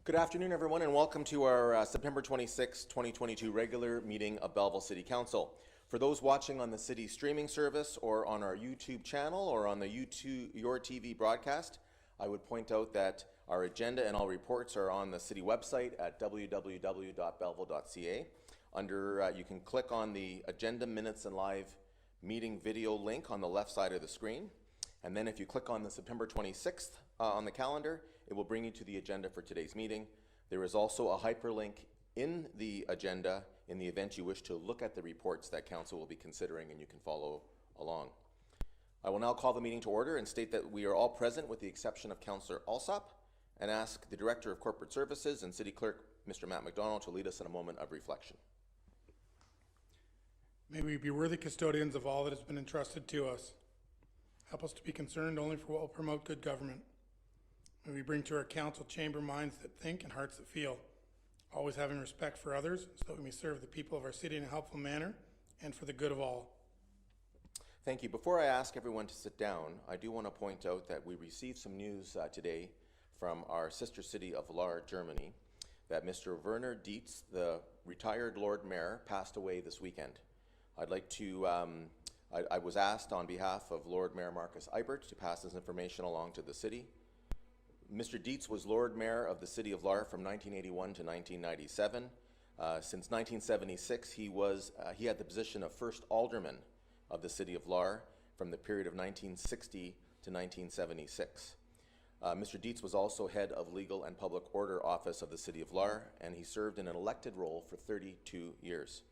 Good afternoon, everyone, and welcome to our September 26, 2022 regular meeting of Belleville City Council. For those watching on the city streaming service or on our YouTube channel or on the Your TV broadcast, I would point out that our agenda and all reports are on the city website at www.belleville.ca. You can click on the agenda minutes and live meeting video link on the left side of the screen. And then if you click on the September 26th on the calendar, it will bring you to the agenda for today's meeting. There is also a hyperlink in the agenda in the event you wish to look at the reports that Council will be considering, and you can follow along. I will now call the meeting to order and state that we are all present with the exception of Councillor Alsop, and ask the Director of Corporate Services and City Clerk, Mr. Matt McDonald, to lead us in a moment of reflection. May we be worthy custodians of all that has been entrusted to us. Help us to be concerned only for what will promote good government. May we bring to our council chamber minds that think and hearts that feel, always having respect for others so that we may serve the people of our city in a helpful manner and for the good of all. Thank you. Before I ask everyone to sit down, I do want to point out that we received some news today from our sister city of Lahr, Germany, that Mr. Werner Dietz, the retired Lord Mayor, passed away this weekend. I'd like to, I was asked on behalf of Lord Mayor Marcus Eibert to pass this information along to the city. Mr. Dietz was Lord Mayor of the city of Lahr from 1981 to 1997. Since 1976, he had the position of first alderman of the city of Lahr from the period of 1960 to 1976. Mr. Dietz was also head of Legal and Public Order Office of the city of Lahr, and he served in an elected role for 32 years.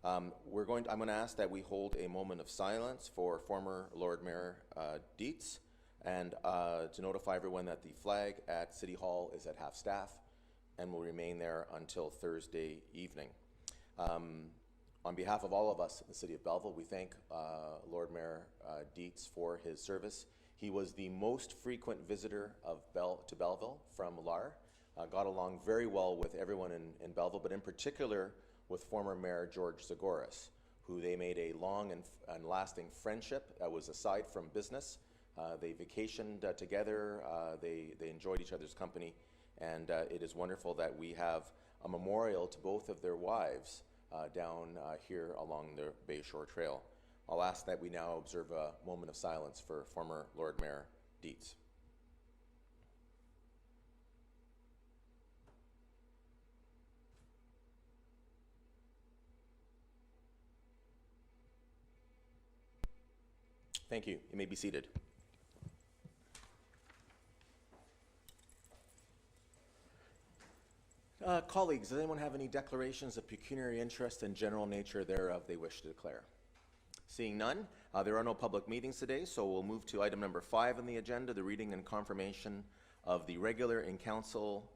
I'm going to ask that we hold a moment of silence for former Lord Mayor Dietz, and to notify everyone that the flag at City Hall is at half staff and will remain there until Thursday evening. On behalf of all of us in the city of Belleville, we thank Lord Mayor Dietz for his service. He was the most frequent visitor to Belleville from Lahr, got along very well with everyone in Belleville, but in particular with former Mayor George Zagoras, who they made a long and lasting friendship that was aside from business. They vacationed together, they enjoyed each other's company, and it is wonderful that we have a memorial to both of their wives down here along the Bayshore Trail. I'll ask that we now observe a moment of silence for former Lord Mayor Dietz. Thank you. You may be seated. Colleagues, does anyone have any declarations of pecuniary interest and general nature thereof they wish to declare? Seeing none, there are no public meetings today, so we'll move to item number 5 on the agenda, the reading and confirmation of the regular council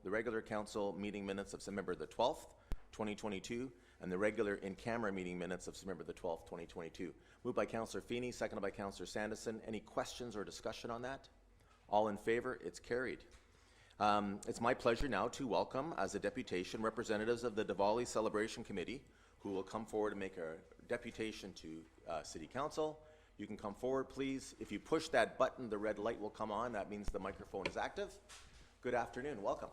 meeting minutes of September the 12th, 2022, and the regular in-camera meeting minutes of September the 12th, 2022. Moved by Councillor Feeney, seconded by Councillor Sanderson. Any questions or discussion on that? All in favor? It's carried. It's my pleasure now to welcome, as a deputation, representatives of the Diwali Celebration Committee, who will come forward and make a deputation to City Council. You can come forward, please. If you push that button, the red light will come on. That means the microphone is active. Good afternoon. Welcome.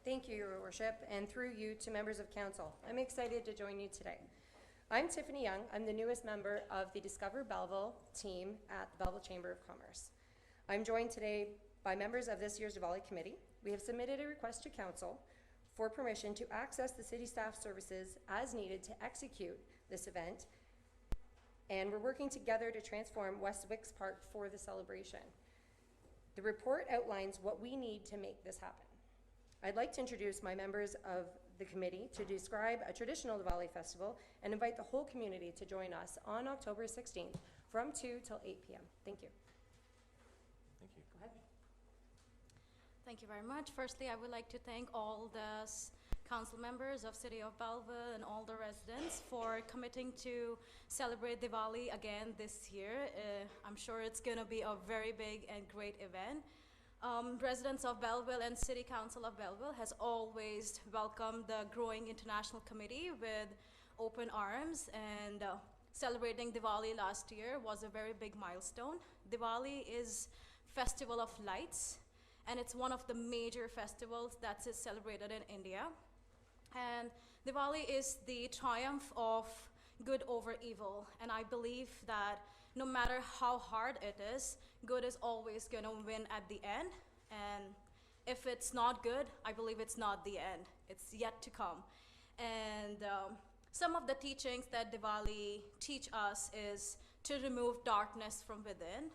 Thank you, Your Worship, and through you to members of Council. I'm excited to join you today. I'm Tiffany Young. I'm the newest member of the Discover Belleville team at the Belleville Chamber of Commerce. I'm joined today by members of this year's Diwali Committee. We have submitted a request to Council for permission to access the city staff services as needed to execute this event, and we're working together to transform West Wicks Park for the celebration. The report outlines what we need to make this happen. I'd like to introduce my members of the committee to describe a traditional Diwali festival and invite the whole community to join us on October 16th from 2 till 8 p.m. Thank you. Thank you. Go ahead. Thank you very much. Firstly, I would like to thank all the council members of City of Belleville and all the residents for committing to celebrate Diwali again this year. I'm sure it's going to be a very big and great event. Residents of Belleville and City Council of Belleville has always welcomed the growing international committee with open arms, and celebrating Diwali last year was a very big milestone. Diwali is festival of lights, and it's one of the major festivals that is celebrated in India. And Diwali is the triumph of good over evil, and I believe that no matter how hard it is, good is always going to win at the end. And if it's not good, I believe it's not the end. It's yet to come. And some of the teachings that Diwali teach us is to remove darkness from within,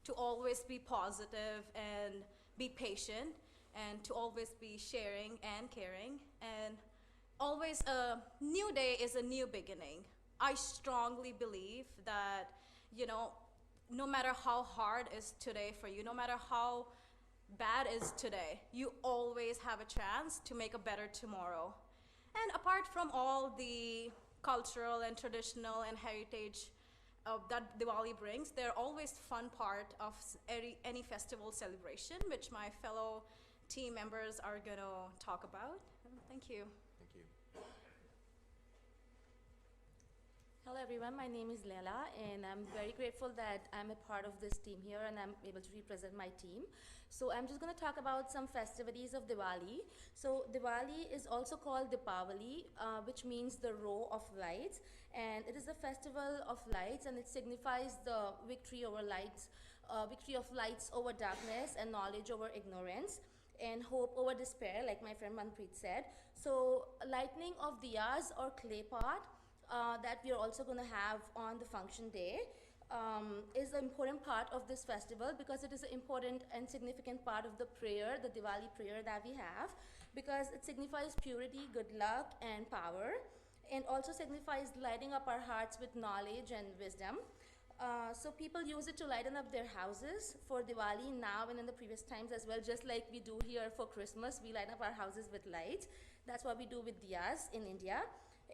to always be positive and be patient, and to always be sharing and caring. And always a new day is a new beginning. I strongly believe that, no matter how hard is today for you, no matter how bad is today, you always have a chance to make a better tomorrow. And apart from all the cultural and traditional and heritage that Diwali brings, there are always fun part of any festival celebration, which my fellow team members are going to talk about. Thank you. Thank you. Hello everyone, my name is Leila and I'm very grateful that I'm a part of this team here and I'm able to represent my team. So I'm just going to talk about some festivities of Diwali. So Diwali is also called Deepavali, which means the row of lights, and it is a festival of lights and it signifies the victory over lights, victory of lights over darkness and knowledge over ignorance and hope over despair, like my friend Manpreet said. So lighting of diyas or clay pot that we are also going to have on the function day is an important part of this festival because it is an important and significant part of the prayer, the Diwali prayer that we have, because it signifies purity, good luck and power, and also signifies lighting up our hearts with knowledge and wisdom. So people use it to lighten up their houses for Diwali now and in the previous times as well, just like we do here for Christmas. We light up our houses with lights. That's what we do with diyas in India.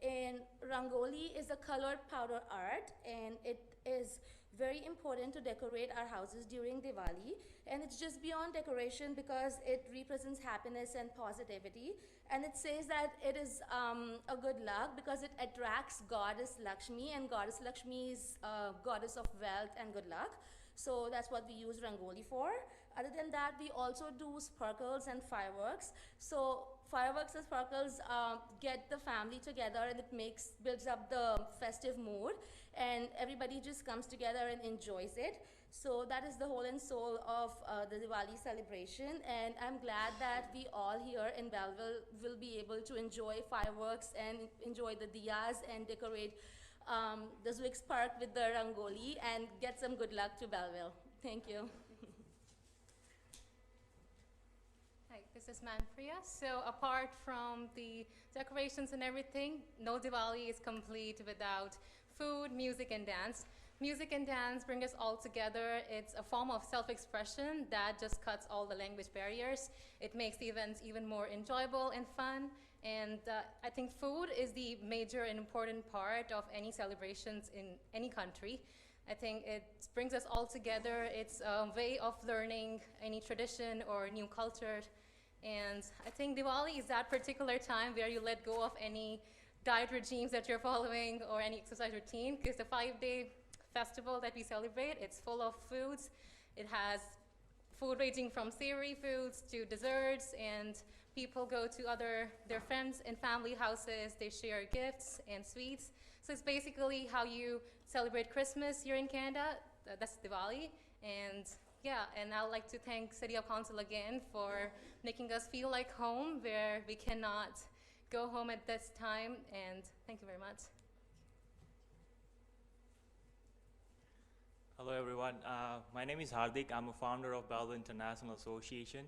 And Rangoli is a colored powder art, and it is very important to decorate our houses during Diwali. And it's just beyond decoration because it represents happiness and positivity. And it says that it is a good luck because it attracts Goddess Lakshmi, and Goddess Lakshmi is goddess of wealth and good luck. So that's what we use Rangoli for. Other than that, we also do sparkles and fireworks. So fireworks and sparkles get the family together, and it builds up the festive mood, and everybody just comes together and enjoys it. So that is the whole and soul of the Diwali celebration, and I'm glad that we all here in Belleville will be able to enjoy fireworks and enjoy the diyas and decorate the Zwick's Park with the Rangoli and get some good luck to Belleville. Thank you. Hi, this is Manpriya. So apart from the decorations and everything, no Diwali is complete without food, music, and dance. Music and dance bring us all together. It's a form of self-expression that just cuts all the language barriers. It makes the events even more enjoyable and fun. And I think food is the major and important part of any celebrations in any country. I think it brings us all together. It's a way of learning any tradition or new culture. And I think Diwali is that particular time where you let go of any diet regimes that you're following or any exercise routine, because the 5-day festival that we celebrate, it's full of foods. It has food ranging from savory foods to desserts, and people go to their friends and family houses. They share gifts and sweets. So it's basically how you celebrate Christmas here in Canada. That's Diwali. And yeah, and I'd like to thank City of Council again for making us feel like home, where we cannot go home at this time. And thank you very much. Hello everyone, my name is Hardik. I'm a founder of Belleville International Association.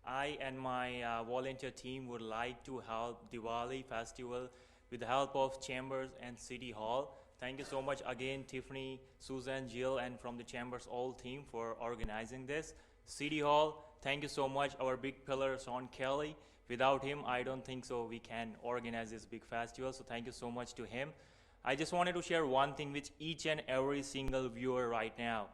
I and my volunteer team would like to help Diwali festival with the help of Chambers and City Hall. Thank you so much again, Tiffany, Susan, Jill, and from the Chambers all team for organizing this. City Hall, thank you so much, our big pillar, Sean Kelly. Without him, I don't think so we can organize this big festival, so thank you so much to him. I just wanted to share one thing with each and every single viewer right now.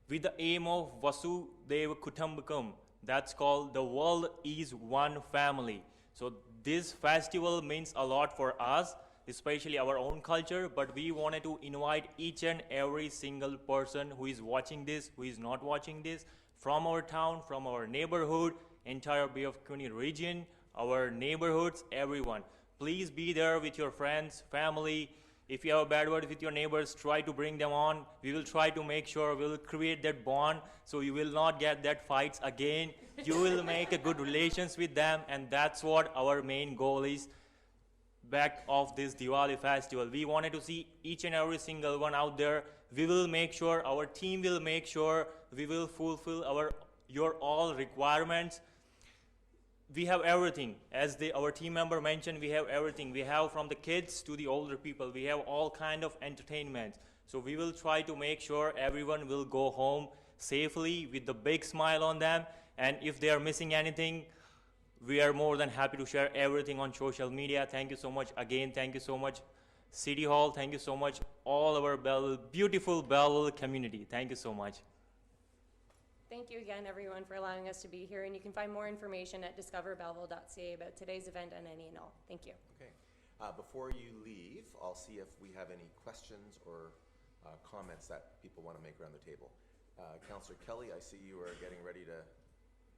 With the aim of Vasudhaiva Kutumbakam, that's called the world is one family. So this festival means a lot for us. especially our own culture, but we wanted to invite each and every single person who is watching this, who is not watching this, from our town, from our neighborhood, entire Bay of Quinte region, our neighborhoods, everyone. Please be there with your friends, family. If you have a bad word with your neighbors, try to bring them on. We will try to make sure we will create that bond so you will not get that fights again. You will make a good relations with them, and that's what our main goal is back of this Diwali festival. We wanted to see each and every single one out there. We will make sure, our team will make sure we will fulfill your all requirements. We have everything. As our team member mentioned, we have everything. We have from the kids to the older people. We have all kind of entertainment. So we will try to make sure everyone will go home safely with the big smile on them. And if they are missing anything, we are more than happy to share everything on social media. Thank you so much. Again, thank you so much, City Hall. Thank you so much, all our beautiful Belleville community. Thank you so much. Thank you again, everyone, for allowing us to be here, and you can find more information at discoverbelleville.ca about today's event and any and all. Thank you. Okay. Before you leave, I'll see if we have any questions or comments that people want to make around the table. Councillor Kelly, I see you are getting ready to,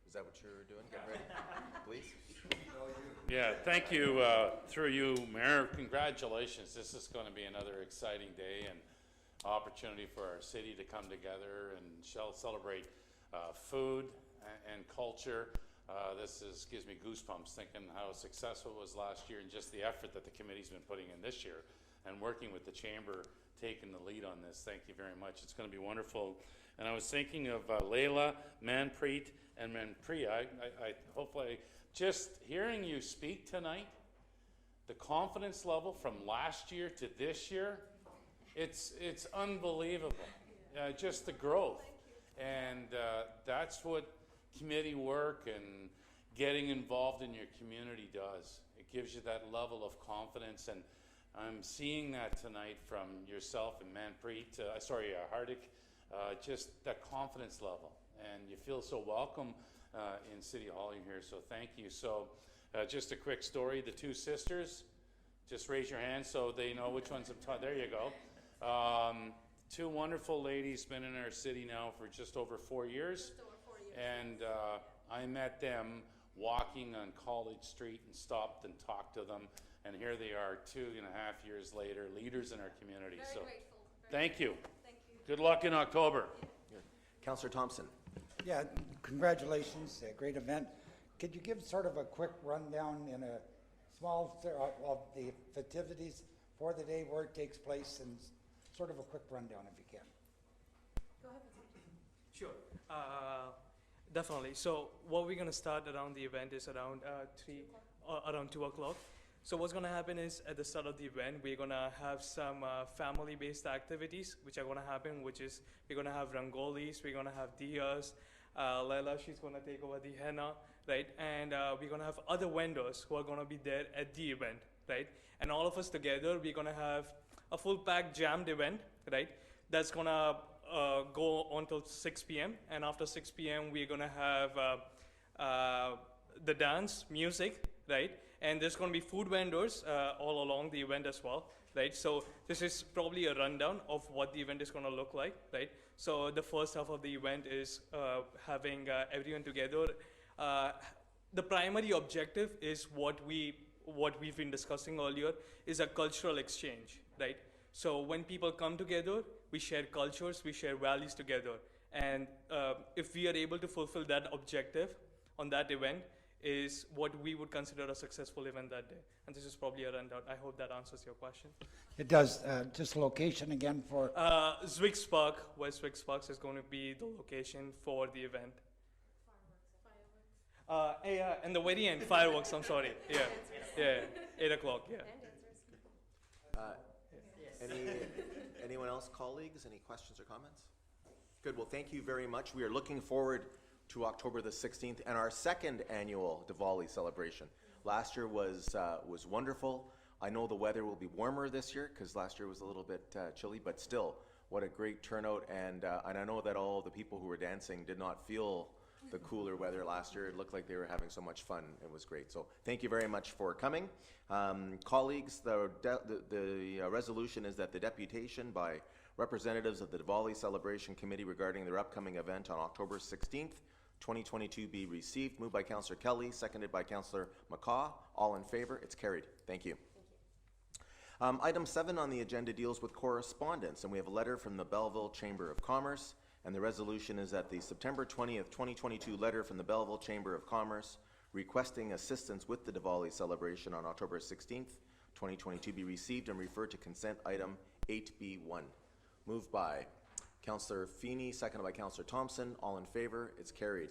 is that what you're doing? Get ready, please. Yeah, thank you, through you, Mayor. Congratulations. This is going to be another exciting day and opportunity for our city to come together and celebrate food and culture. Gives me goosebumps thinking how successful it was last year and just the effort that the committee's been putting in this year and working with the chamber, taking the lead on this. Thank you very much. It's going to be wonderful. And I was thinking of Leila, Manpreet, and Manpriya. I hopefully, just hearing you speak tonight, the confidence level from last year to this year, it's unbelievable. Just the growth. And that's what committee work and getting involved in your community does. It gives you that level of confidence, and I'm seeing that tonight from yourself and Manpreet, Hardik, just that confidence level. And you feel so welcome in City Hall here, so thank you. So just a quick story, the two sisters, just raise your hand so they know which ones I'm talking. There you go. Two wonderful ladies, been in our city now for just over 4 years. And I met them walking on College Street and stopped and talked to them. And here they are 2.5 years later, leaders in our community. Very so grateful. thank you. Thank you. Good luck in October. Councillor Thompson. Yeah, congratulations, a great event. Could you give sort of a quick rundown in a small of the festivities for the day, where it takes place, and sort of a quick rundown if you can? Go ahead. Sure, definitely. So what we're gonna start around the event is around around 2 o'clock. So what's gonna happen is at the start of the event, we're gonna have some family-based activities which are gonna happen, which is we're gonna have rangolis, we're gonna have diyas, Laila, she's gonna take over the henna, right? And we're gonna have other vendors who are gonna be there at the event, right? And all of us together, we're gonna have a full-packed jammed event, right? That's gonna go until 6 p.m. And after 6 p.m., we're gonna have the dance, music, right? And there's gonna be food vendors all along the event as well, right? So this is probably a rundown of what the event is gonna look like, right? So the first half of the event is having everyone together. The primary objective is what we've been discussing earlier, is a cultural exchange, right? So when people come together, we share cultures, we share values together. And if we are able to fulfill that objective on that event, is what we would consider a successful event that day. And this is probably a rundown. I hope that answers your question. It does. Just location again for? Zwicks Park, West Zwicks Park is going to be the location for the event. Yeah, and the very end, fireworks, I'm sorry. Yeah, 8 o'clock, yeah. Anyone else, colleagues, any questions or comments? Good, well, thank you very much. We are looking forward to October the 16th and our second annual Diwali celebration. Last year was wonderful. I know the weather will be warmer this year because last year was a little bit chilly, but still, what a great turnout. And I know that all the people who were dancing did not feel the cooler weather last year. It looked like they were having so much fun. It was great. So thank you very much for coming. Colleagues, the resolution is that the deputation by representatives of the Diwali Celebration Committee regarding their upcoming event on October 16th, 2022 be received. Moved by Councillor Kelly, seconded by Councillor McCaw. All in favor? It's carried. Thank you. Item 7 on the agenda deals with correspondence, and we have a letter from the Belleville Chamber of Commerce, and the resolution is that the September 20th, 2022 letter from the Belleville Chamber of Commerce requesting assistance with the Diwali celebration on October 16th, 2022 be received and referred to consent item 8B1. Moved by Councillor Feeney, seconded by Councillor Thompson. All in favor? It's carried.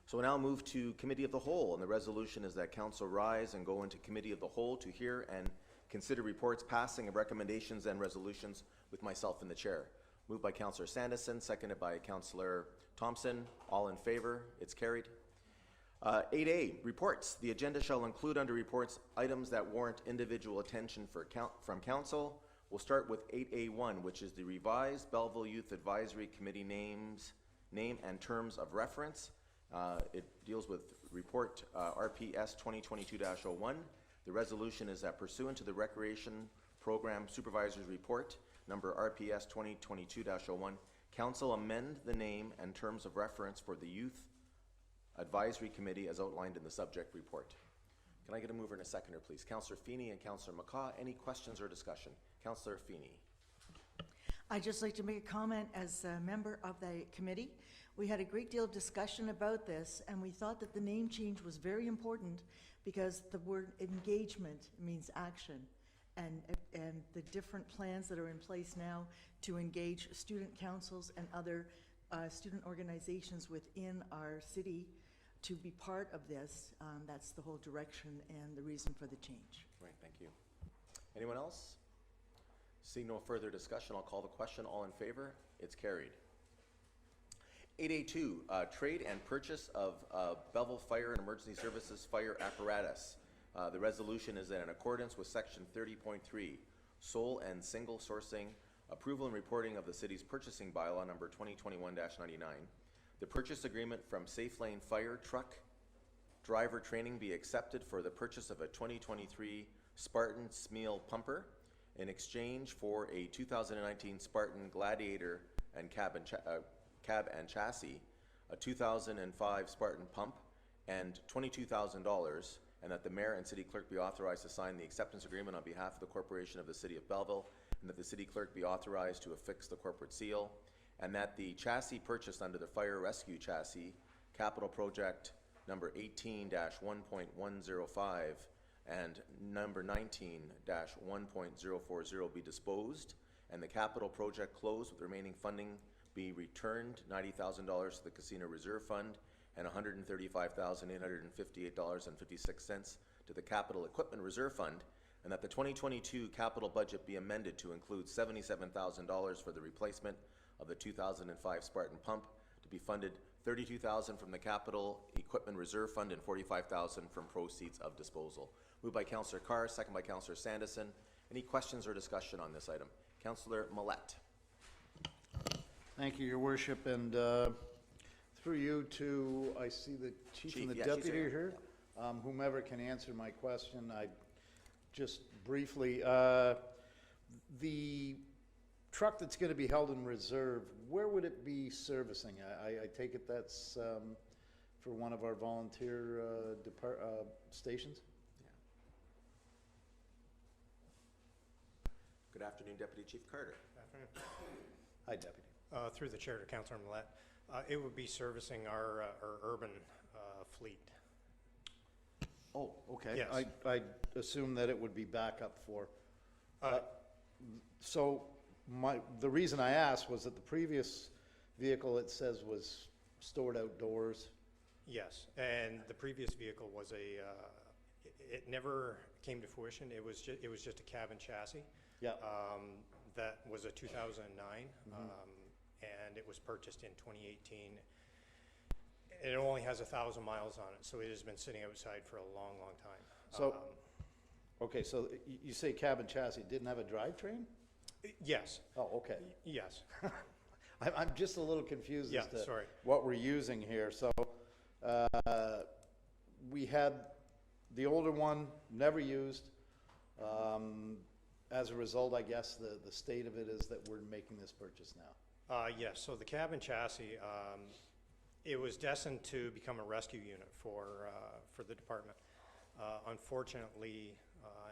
So we'll now move to Committee of the Whole, and the resolution is that Council rise and go into Committee of the Whole to hear and consider reports, passing of recommendations and resolutions with myself in the chair. Moved by Councillor Sandison, seconded by Councillor Thompson. All in favor? It's carried. 8A, reports. The agenda shall include under reports items that warrant individual attention from Council. We'll start with 8A1, which is the revised Belleville Youth Advisory Committee name and terms of reference. It deals with report RPS 2022-01. The resolution is that pursuant to the Recreation Program Supervisor's Report, number RPS 2022-01, Council amend the name and terms of reference for the Youth Advisory Committee as outlined in the subject report. Can I get a mover and a seconder, please? Councillor Feeney and Councillor McCaw. Any questions or discussion? Councillor Feeney. I'd just like to make a comment as a member of the committee. We had a great deal of discussion about this, and we thought that the name change was very important because the word engagement means action, and the different plans that are in place now to engage student councils and other student organizations within our city to be part of this. That's the whole direction and the reason for the change. Right, thank you. Anyone else? Seeing no further discussion, I'll call the question. All in favor? It's carried. 8A2, trade and purchase of Belleville Fire and Emergency Services fire apparatus. The resolution is that in accordance with section 30.3, sole and single sourcing, approval and reporting of the city's purchasing bylaw number 2021-99, the purchase agreement from Safe Lane Fire Truck driver training be accepted for the purchase of a 2023 Spartan Smeal pumper in exchange for a 2019 Spartan Gladiator and cab and chassis, a 2005 Spartan pump, and $22,000, and that the mayor and city clerk be authorized to sign the acceptance agreement on behalf of the corporation of the city of Belleville, and that the city clerk be authorized to affix the corporate seal, and that the chassis purchased under the fire rescue chassis, capital project number 18-1.105 and number 19-1.040 be disposed, and the capital project closed with remaining funding be returned $90,000 to the Casino Reserve Fund and $135,858.56 to the Capital Equipment Reserve Fund, and that the 2022 capital budget be amended to include $77,000 for the replacement of the 2005 Spartan pump, to be funded $32,000 from the Capital Equipment Reserve Fund and $45,000 from proceeds of disposal. Moved by Councillor Carr, second by Councillor Sandison. Any questions or discussion on this item? Councillor Millette. Thank you, Your Worship, and through you to, I see the chief and the yeah, deputy here. Whomever can answer my question, I just briefly, the truck that's going to be held in reserve, where would it be servicing? I take it that's for one of our volunteer stations? Good afternoon, Deputy Chief Carter. Good afternoon. Hi, Deputy. Through the chair to Councillor Millette, it would be servicing our urban fleet. Oh, okay. Yes. I assume that it would be backup for. So the reason I asked was that the previous vehicle, it says, was stored outdoors. Yes, and the previous vehicle was it never came to fruition. It was just a cab and chassis. Yeah. That was a 2009, and it was purchased in 2018. It only has 1,000 miles on it, so it has been sitting outside for a long, long time. So, okay, so you say cab and chassis didn't have a drivetrain? Yes. Oh, okay. Yes. I'm just a little confused Yeah, as to sorry. what we're using here. So we had the older one, never used. As a result, I guess the state of it is that we're making this purchase now. Yes, so the cabin chassis, it was destined to become a rescue unit for the department. Unfortunately,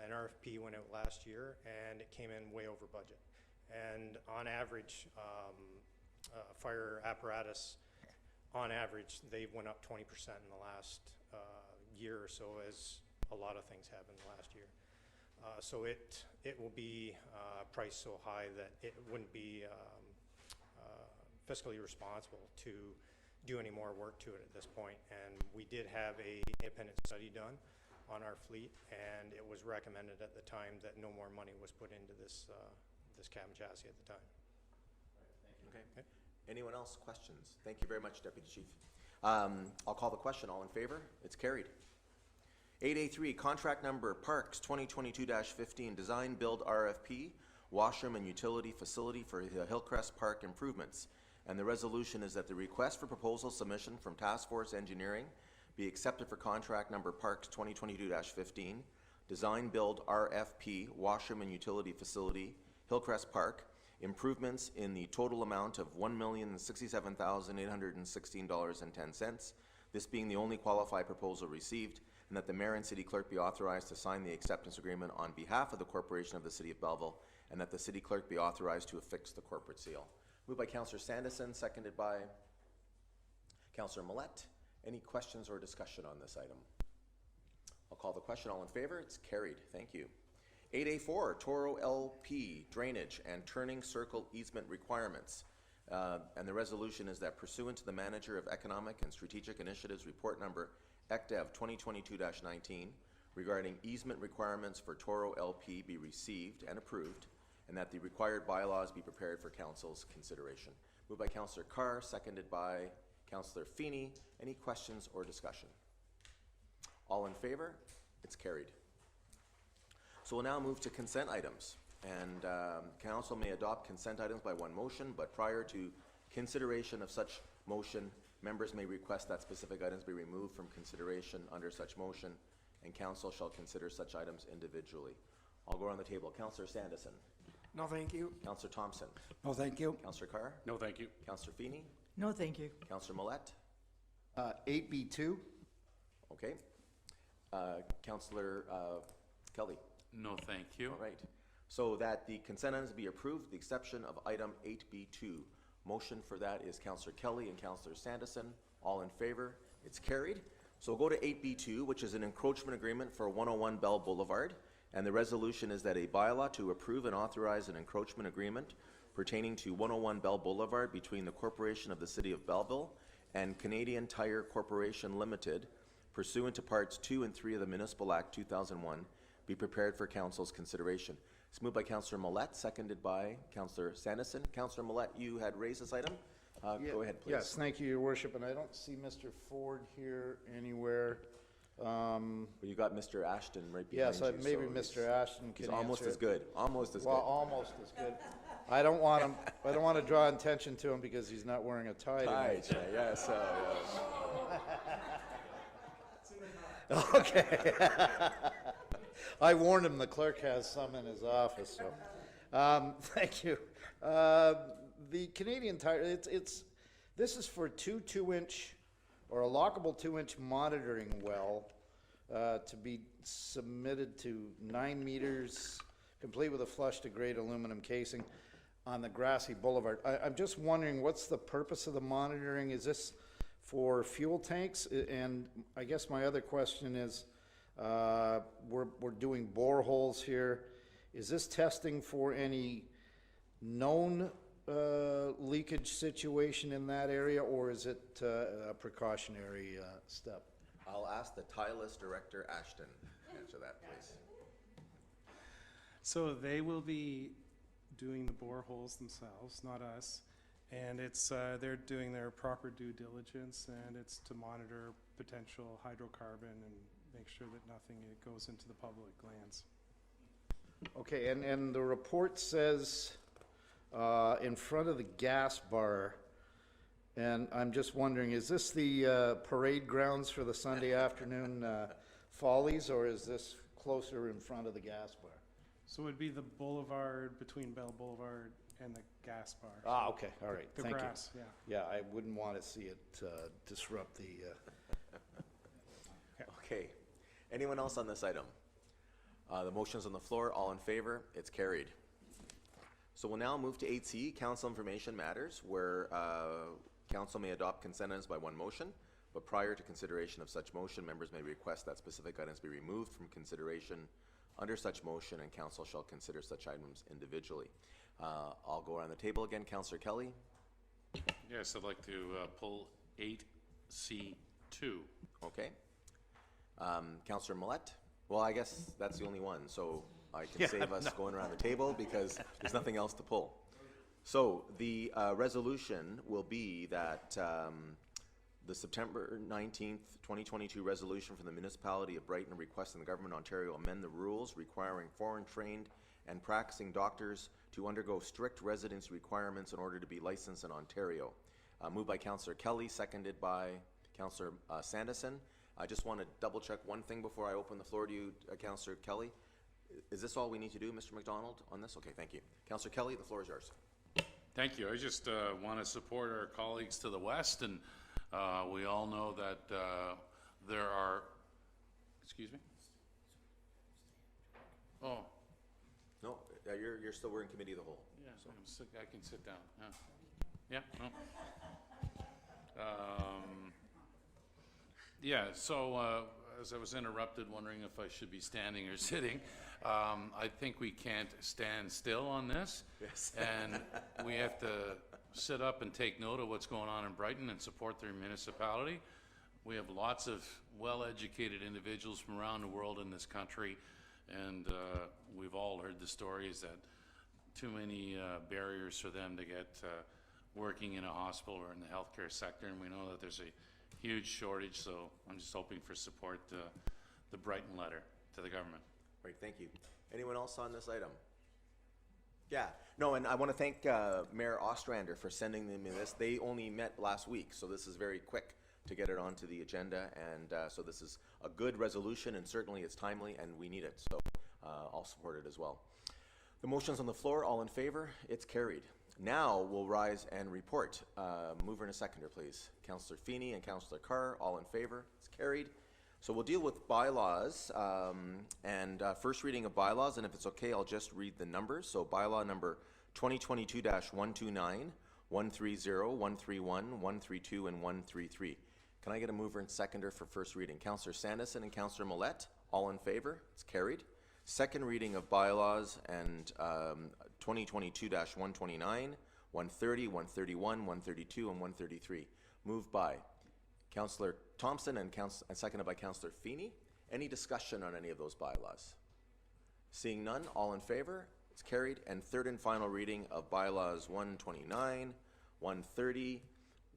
an RFP went out last year and it came in way over budget. And on average, fire apparatus, on average, they went up 20% in the last year or so, as a lot of things have in the last year. So it will be priced so high that it wouldn't be fiscally responsible to do any more work to it at this point. And we did have a independent study done on our fleet, and it was recommended at the time that no more money was put into this cabin chassis at the time. Okay. Anyone else? Questions? Thank you very much, Deputy Chief. I'll call the question. All in favor? It's carried. 8A3, contract number Parks 2022-15, design build RFP, washroom and utility facility for the Hillcrest Park improvements. And the resolution is that the request for proposal submission from Task Force Engineering be accepted for contract number Parks 2022-15, design build RFP, washroom and utility facility, Hillcrest Park, improvements in the total amount of $1,067,816.10, this being the only qualified proposal received, and that the mayor and city clerk be authorized to sign the acceptance agreement on behalf of the corporation of the city of Belleville, and that the city clerk be authorized to affix the corporate seal. Moved by Councillor Sandison, seconded by Councillor Millette. Any questions or discussion on this item? I'll call the question. All in favor? It's carried. Thank you. 8A4, Toro LP, drainage and turning circle easement requirements. And the resolution is that pursuant to the Manager of Economic and Strategic Initiatives Report Number ECDEV 2022-19 regarding easement requirements for Toro LP be received and approved, and that the required bylaws be prepared for Council's consideration. Moved by Councillor Carr, seconded by Councillor Feeney. Any questions or discussion? All in favor? It's carried. So we'll now move to consent items. And Council may adopt consent items by one motion, but prior to consideration of such motion, members may request that specific items be removed from consideration under such motion, and Council shall consider such items individually. I'll go around the table. Councillor Sandison. No, thank you. Councillor Thompson. No, thank you. Councillor Carr. No, thank you. Councillor Feeney. No, thank you. Councillor Millette. 8B2. Okay. Councillor Kelly. No, thank you. All right. So that the consent items be approved, with the exception of item 8B2. Motion for that is Councillor Kelly and Councillor Sandison. All in favor? It's carried. So we'll go to 8B2, which is an encroachment agreement for 101 Bell Boulevard. And the resolution is that a bylaw to approve and authorize an encroachment agreement pertaining to 101 Bell Boulevard between the Corporation of the City of Belleville and Canadian Tire Corporation Limited, pursuant to Parts 2 and 3 of the Municipal Act 2001, be prepared for Council's consideration. It's moved by Councillor Millette, seconded by Councillor Sandison. Councillor Millette, you had raised this item. Go ahead, please. Yes, thank you, Your Worship. And I don't see Mr. Ford here anywhere. Well, you got Mr. Ashton right behind Yes, you. maybe so Mr. Ashton he's can almost answer as it. good. Almost as Well, good. almost as good. I don't want him. I don't want to draw attention to him because he's not wearing a tie Right, tonight. yes. Okay. I warned him the clerk has some in his office, so. Thank you. The Canadian Tire, this is for two 2-inch or a lockable 2-inch monitoring well to be submitted to 9 meters, complete with a flush to grade aluminum casing on the grassy boulevard. I'm just wondering, what's the purpose of the monitoring? Is this for fuel tanks? And I guess my other question is, we're doing boreholes here. Is this testing for any known leakage situation in that area, or is it a precautionary step? I'll ask the TILUS Director, Ashton, to answer that, please. So they will be doing the boreholes themselves, not us. And it's they're doing their proper due diligence, and it's to monitor potential hydrocarbon and make sure that nothing goes into the public lands. Okay, and the report says in front of the gas bar. And I'm just wondering, is this the parade grounds for the Sunday afternoon follies, or is this closer in front of the gas bar? So it would be the boulevard between Bell Boulevard and the gas bar. Ah, okay, all right, The thank you. grass, yeah. Yeah, I wouldn't want to see it disrupt the, Okay. Anyone else on this item? The motion's on the floor. All in favor? It's carried. So we'll now move to 8C, Council Information Matters, where Council may adopt consent items by one motion, but prior to consideration of such motion, members may request that specific items be removed from consideration under such motion, and Council shall consider such items individually. I'll go around the table again. Councillor Kelly? Yes, I'd like to pull 8C2. Okay. Councillor Millette? Well, I guess that's the only one, so I can save us going around the table because there's nothing else to pull. So the resolution will be that the September 19th, 2022 resolution from the Municipality of Brighton requesting the Government of Ontario amend the rules requiring foreign trained and practicing doctors to undergo strict residency requirements in order to be licensed in Ontario. Moved by Councillor Kelly, seconded by Councillor Sanderson. I just want to double check one thing before I open the floor to you, Councillor Kelly. Is this all we need to do, Mr. McDonald, on this? Okay, thank you. Councillor Kelly, the floor is yours. Thank you. I just want to support our colleagues to the west, and we all know that there are, excuse me? Oh. No, you're still, we're in committee of the whole. Yeah, so I can sit down. Yeah, no. Yeah, so as I was interrupted wondering if I should be standing or sitting, I think we can't stand still on this. Yes. And we have to sit up and take note of what's going on in Brighton and support their municipality. We have lots of well-educated individuals from around the world in this country, and we've all heard the stories that too many barriers for them to get working in a hospital or in the healthcare sector, and we know that there's a huge shortage, so I'm just hoping for support the Brighton letter to the government. Great, thank you. Anyone else on this item? Yeah, no, and I want to thank Mayor Ostrander for sending them this. They only met last week, so this is very quick to get it onto the agenda, and so this is a good resolution, and certainly it's timely, and we need it, so I'll support it as well. The motion's on the floor. All in favor? It's carried. Now we'll rise and report. Mover and a seconder, please. Councillor Feeney and Councillor Carr, all in favor? It's carried. So we'll deal with bylaws and first reading of bylaws, and if it's okay, I'll just read the numbers. So bylaw number 2022-129, 130, 131, 132, and 133. Can I get a mover and seconder for first reading? Councillor Sanderson and Councillor Millette, all in favor? It's carried. Second reading of bylaws and 2022-129, 130, 131, 132, and 133. Moved by Councillor Thompson and seconded by Councillor Feeney. Any discussion on any of those bylaws? Seeing none, all in favor? It's carried. And third and final reading of bylaws 129, 130,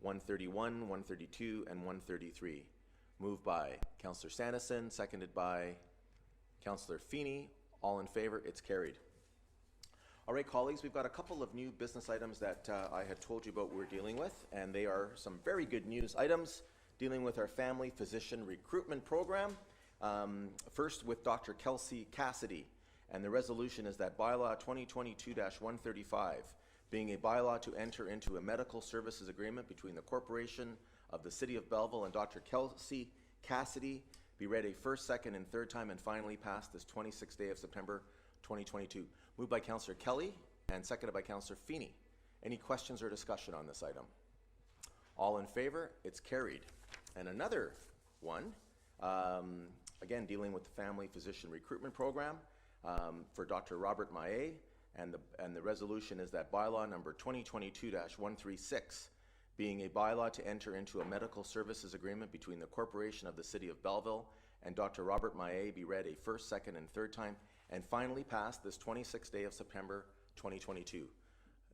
131, 132, and 133. Moved by Councillor Sanderson, seconded by Councillor Feeney. All in favor? It's carried. All right, colleagues, we've got a couple of new business items that I had told you about we're dealing with, and they are some very good news items dealing with our family physician recruitment program. First with Dr. Kelsey Cassidy, and the resolution is that bylaw 2022-135, being a bylaw to enter into a medical services agreement between the Corporation of the City of Belleville and Dr. Kelsey Cassidy, be read a first, second, and third time and finally passed this 26th day of September 2022. Moved by Councillor Kelly and seconded by Councillor Feeney. Any questions or discussion on this item? All in favor? It's carried. And another one, again dealing with the Family Physician Recruitment Program for Dr. Robert Maillet, and the resolution is that bylaw number 2022-136, being a bylaw to enter into a medical services agreement between the Corporation of the City of Belleville and Dr. Robert Maillet, be read a first, second, and third time, and finally passed this 26th day of September 2022.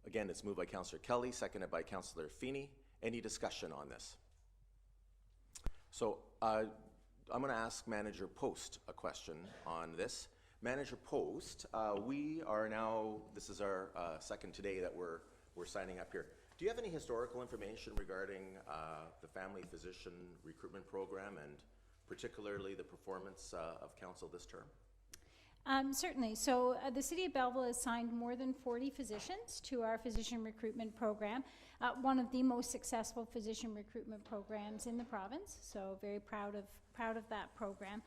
Again, it's moved by Councillor Kelly, seconded by Councillor Feeney. Any discussion on this? So I'm going to ask Manager Post a question on this. Manager Post, we are now, this is our second today that we're signing up here. Do you have any historical information regarding the family physician recruitment program and particularly the performance of council this term? Certainly. So the City of Belleville has signed more than 40 physicians to our physician recruitment program, one of the most successful physician recruitment programs in the province. So very proud of that program.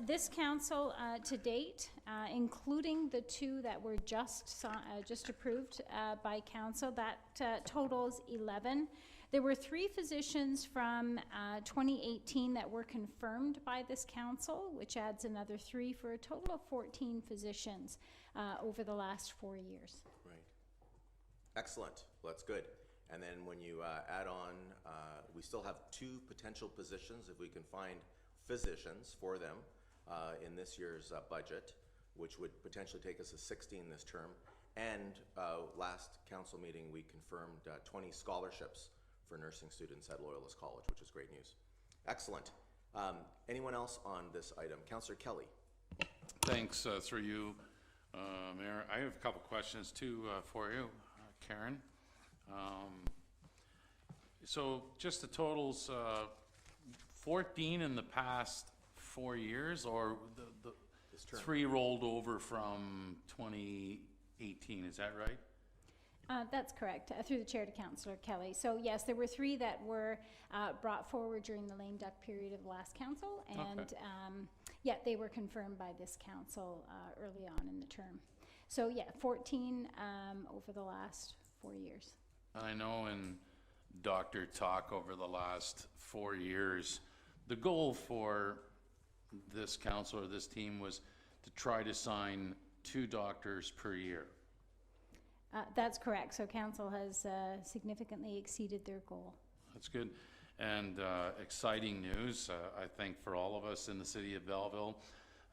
This council to date, including the two that were just approved by council, that totals 11. There were 3 physicians from 2018 that were confirmed by this council, which adds another 3 for a total of 14 physicians over the last 4 years. Right. Excellent. Well, that's good. And then when you add on, we still have 2 potential positions if we can find physicians for them in this year's budget, which would potentially take us to 16 this term. And last council meeting, we confirmed 20 scholarships for nursing students at Loyalist College, which is great news. Excellent. Anyone else on this item? Councillor Kelly. Thanks, through you, Mayor. I have a couple questions too for you, Karen. So just the totals, 14 in the past 4 years, or the 3 rolled over from 2018, is that right? That's correct, through the chair to Councillor Kelly. So yes, there were 3 that were brought forward during the lame duck period of the last council, and okay. Yeah, they were confirmed by this council early on in the term. So yeah, 14 over the last 4 years. I know in doctor talk over the last 4 years, the goal for this council or this team was to try to sign 2 doctors per year. That's correct. So council has significantly exceeded their goal. That's good. And exciting news, I think, for all of us in the city of Belleville.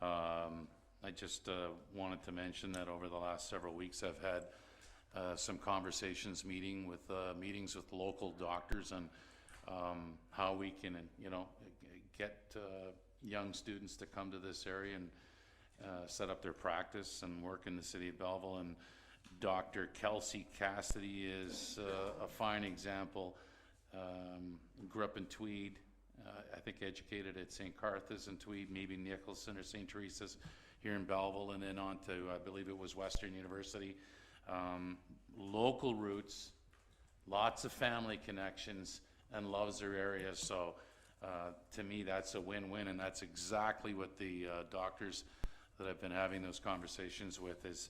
I just wanted to mention that over the last several weeks, I've had some conversations, meetings with local doctors on how we can, get young students to come to this area and set up their practice and work in the city of Belleville. And Dr. Kelsey Cassidy is a fine example. Grew up in Tweed, I think educated at St. Carthas in Tweed, maybe Nicholson or St. Teresa's here in Belleville, and then on to, I believe it was Western University. Local roots, lots of family connections, and loves her area. So to me, that's a win-win, and that's exactly what the doctors that I've been having those conversations with is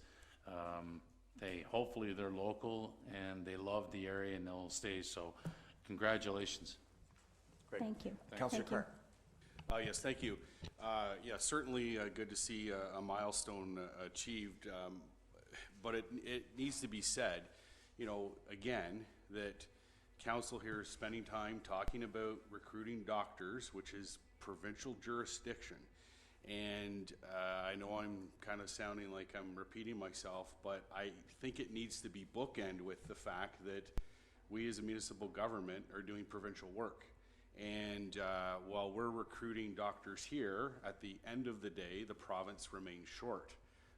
hopefully they're local and they love the area and they'll stay. So congratulations. Great. Thank you. Councillor Carr. Yes, thank you. Yeah, certainly good to see a milestone achieved, but it needs to be said, again, that council here is spending time talking about recruiting doctors, which is provincial jurisdiction. And I know I'm kind of sounding like I'm repeating myself, but I think it needs to be bookend with the fact that we as a municipal government are doing provincial work. And while we're recruiting doctors here, at the end of the day, the province remains short.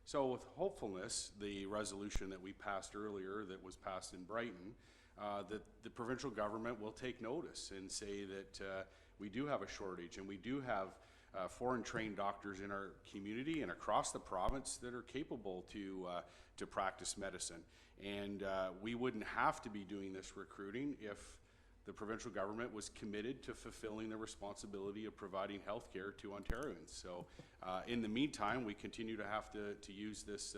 So with hopefulness, the resolution that we passed earlier that was passed in Brighton, that the provincial government will take notice and say that we do have a shortage and we do have foreign trained doctors in our community and across the province that are capable to practice medicine. And we wouldn't have to be doing this recruiting if the provincial government was committed to fulfilling the responsibility of providing health care to Ontarians. So in the meantime, we continue to have to use this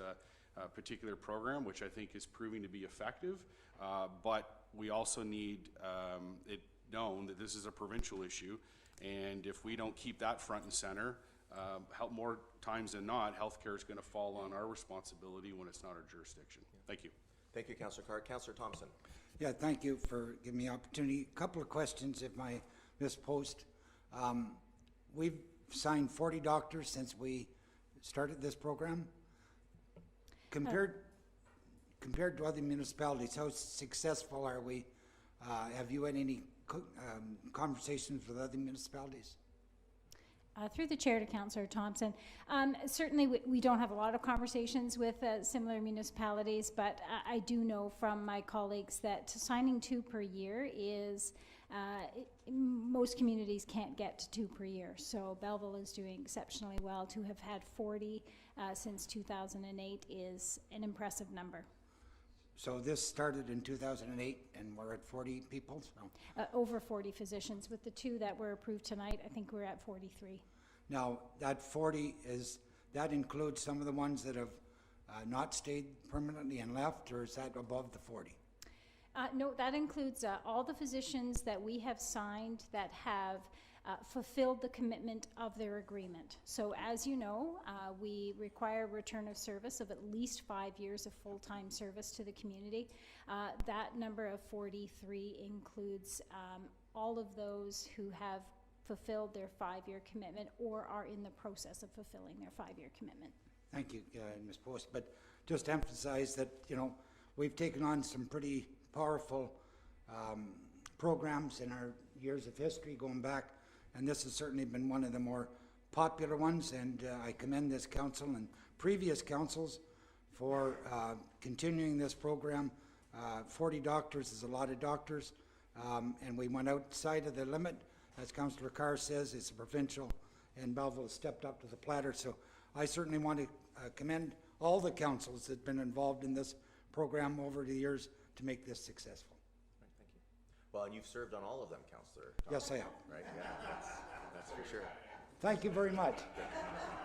particular program, which I think is proving to be effective, but we also need it known that this is a provincial issue. And if we don't keep that front and center, more times than not, healthcare is going to fall on our responsibility when it's not our jurisdiction. Thank you. Thank you, Councillor Carr. Councillor Thompson. Yeah, thank you for giving me the opportunity. A couple of questions, if I mispost. We've signed 40 doctors since we started this program. Compared to other municipalities, how successful are we? Have you had any conversations with other municipalities? Through the chair to Councillor Thompson, certainly we don't have a lot of conversations with similar municipalities, but I do know from my colleagues that signing 2 per year is, most communities can't get to 2 per year. So Belleville is doing exceptionally well. To have had 40 since 2008 is an impressive number. So this started in 2008, and we're at 40 people, so. Over 40 physicians. With the 2 that were approved tonight, I think we're at 43. Now, that 40 that includes some of the ones that have not stayed permanently and left, or is that above the 40? No, that includes all the physicians that we have signed that have fulfilled the commitment of their agreement. So as you know, we require return of service of at least 5 years of full-time service to the community. That number of 43 includes all of those who have fulfilled their 5-year commitment or are in the process of fulfilling their 5-year commitment. Thank you, Ms. Post. But just emphasize that, we've taken on some pretty powerful programs in our years of history going back, and this has certainly been one of the more popular ones, and I commend this council and previous councils for continuing this program. 40 doctors is a lot of doctors, and we went outside of the limit. As Councillor Carr says, it's a provincial, and Belleville has stepped up to the platter. So I certainly want to commend all the councils that have been involved in this program over the years to make this successful. Right, thank you. Well, and you've served on all of them, Councillor. Yes, I have. Right, yeah, that's for sure. Thank you very much.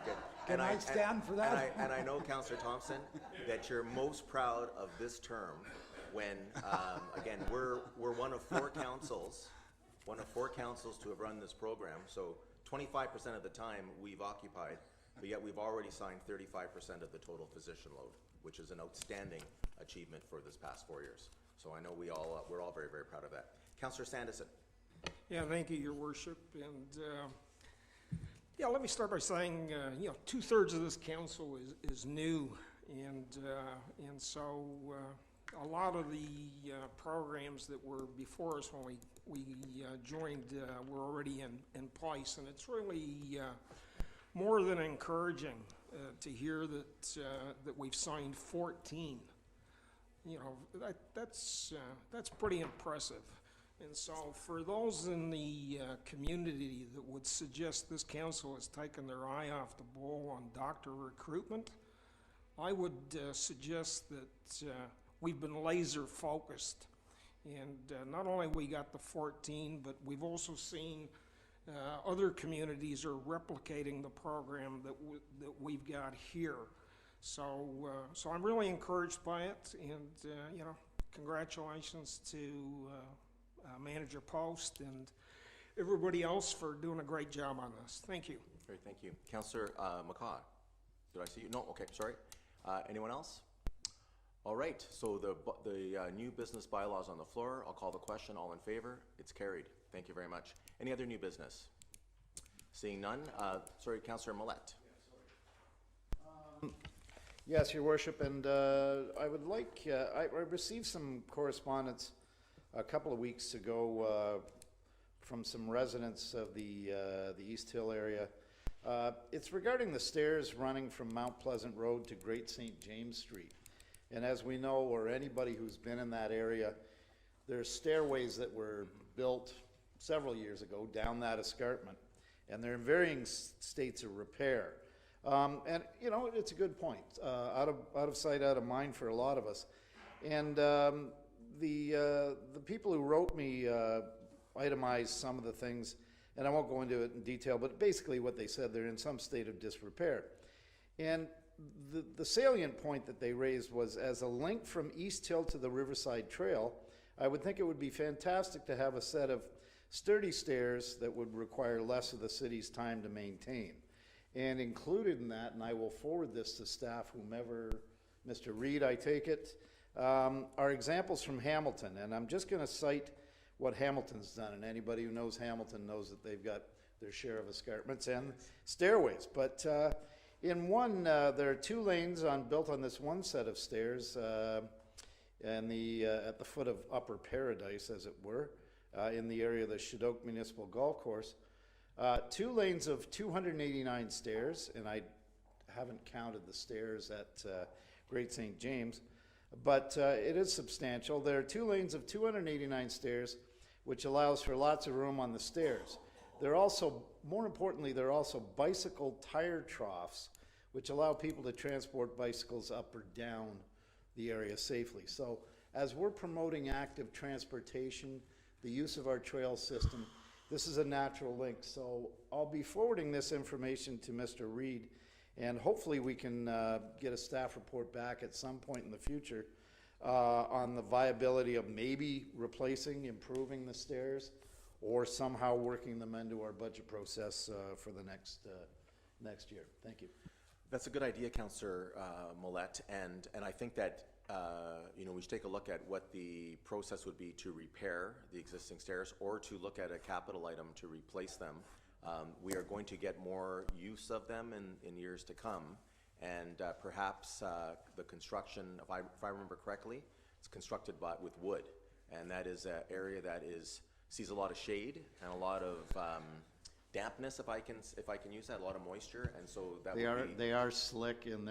Good. Can I stand for that? And I know, Councillor Thompson, that you're most proud of this term when, again, we're one of 4 councils, to have run this program. So 25% of the time we've occupied, but yet we've already signed 35% of the total physician load, which is an outstanding achievement for this past 4 years. So I know we're all very, very proud of that. Councillor Sandison. Yeah, thank you, Your Worship. And yeah, let me start by saying, 2/3 of this council is new, and so a lot of the programs that were before us when we joined were already in place, and it's really more than encouraging to hear that we've signed 14. That's pretty impressive. And so for those in the community that would suggest this council has taken their eye off the ball on doctor recruitment, I would suggest that we've been laser focused. And not only we got the 14, but we've also seen other communities are replicating the program that we've got here. So I'm really encouraged by it, and congratulations to Manager Post and everybody else for doing a great job on this. Thank you. Great, thank you. Councillor McCaw, did I see you? No, okay, sorry. Anyone else? All right, so the new business bylaws on the floor. I'll call the question. All in favor? It's carried. Thank you very much. Any other new business? Seeing none, sorry, Councillor Millette. Yes, Your Worship, and I would like, I received some correspondence a couple of weeks ago from some residents of the East Hill area. It's regarding the stairs running from Mount Pleasant Road to Great St. James Street. And as we know, or anybody who's been in that area, there's stairways that were built several years ago down that escarpment, and they're in varying states of repair. And it's a good point. Out of sight, out of mind for a lot of us. And the people who wrote me itemized some of the things, and I won't go into it in detail, but basically what they said, they're in some state of disrepair. And the salient point that they raised was, as a link from East Hill to the Riverside Trail, I would think it would be fantastic to have a set of sturdy stairs that would require less of the city's time to maintain. And included in that, and I will forward this to staff, whomever, Mr. Reed, I take it, are examples from Hamilton. And I'm just going to cite what Hamilton's done. And anybody who knows Hamilton knows that they've got their share of escarpments and stairways. But in one, there are 2 lanes built on this one set of stairs and at the foot of Upper Paradise, as it were, in the area of the Shadok Municipal Golf Course. 2 lanes of 289 stairs, and I haven't counted the stairs at Great St. James, but it is substantial. There are 2 lanes of 289 stairs, which allows for lots of room on the stairs. There are also, more importantly, there are also bicycle tire troughs, which allow people to transport bicycles up or down the area safely. So as we're promoting active transportation, the use of our trail system, this is a natural link. So I'll be forwarding this information to Mr. Reed, and hopefully we can get a staff report back at some point in the future on the viability of maybe replacing, improving the stairs, or somehow working them into our budget process for the next year. Thank you. That's a good idea, Councillor Millette, and I think that we should take a look at what the process would be to repair the existing stairs or to look at a capital item to replace them. We are going to get more use of them in years to come, and perhaps the construction, if I remember correctly, it's constructed with wood, and that is an area that sees a lot of shade and a lot of dampness, if I can use that, a lot of moisture, and so that they are slick, and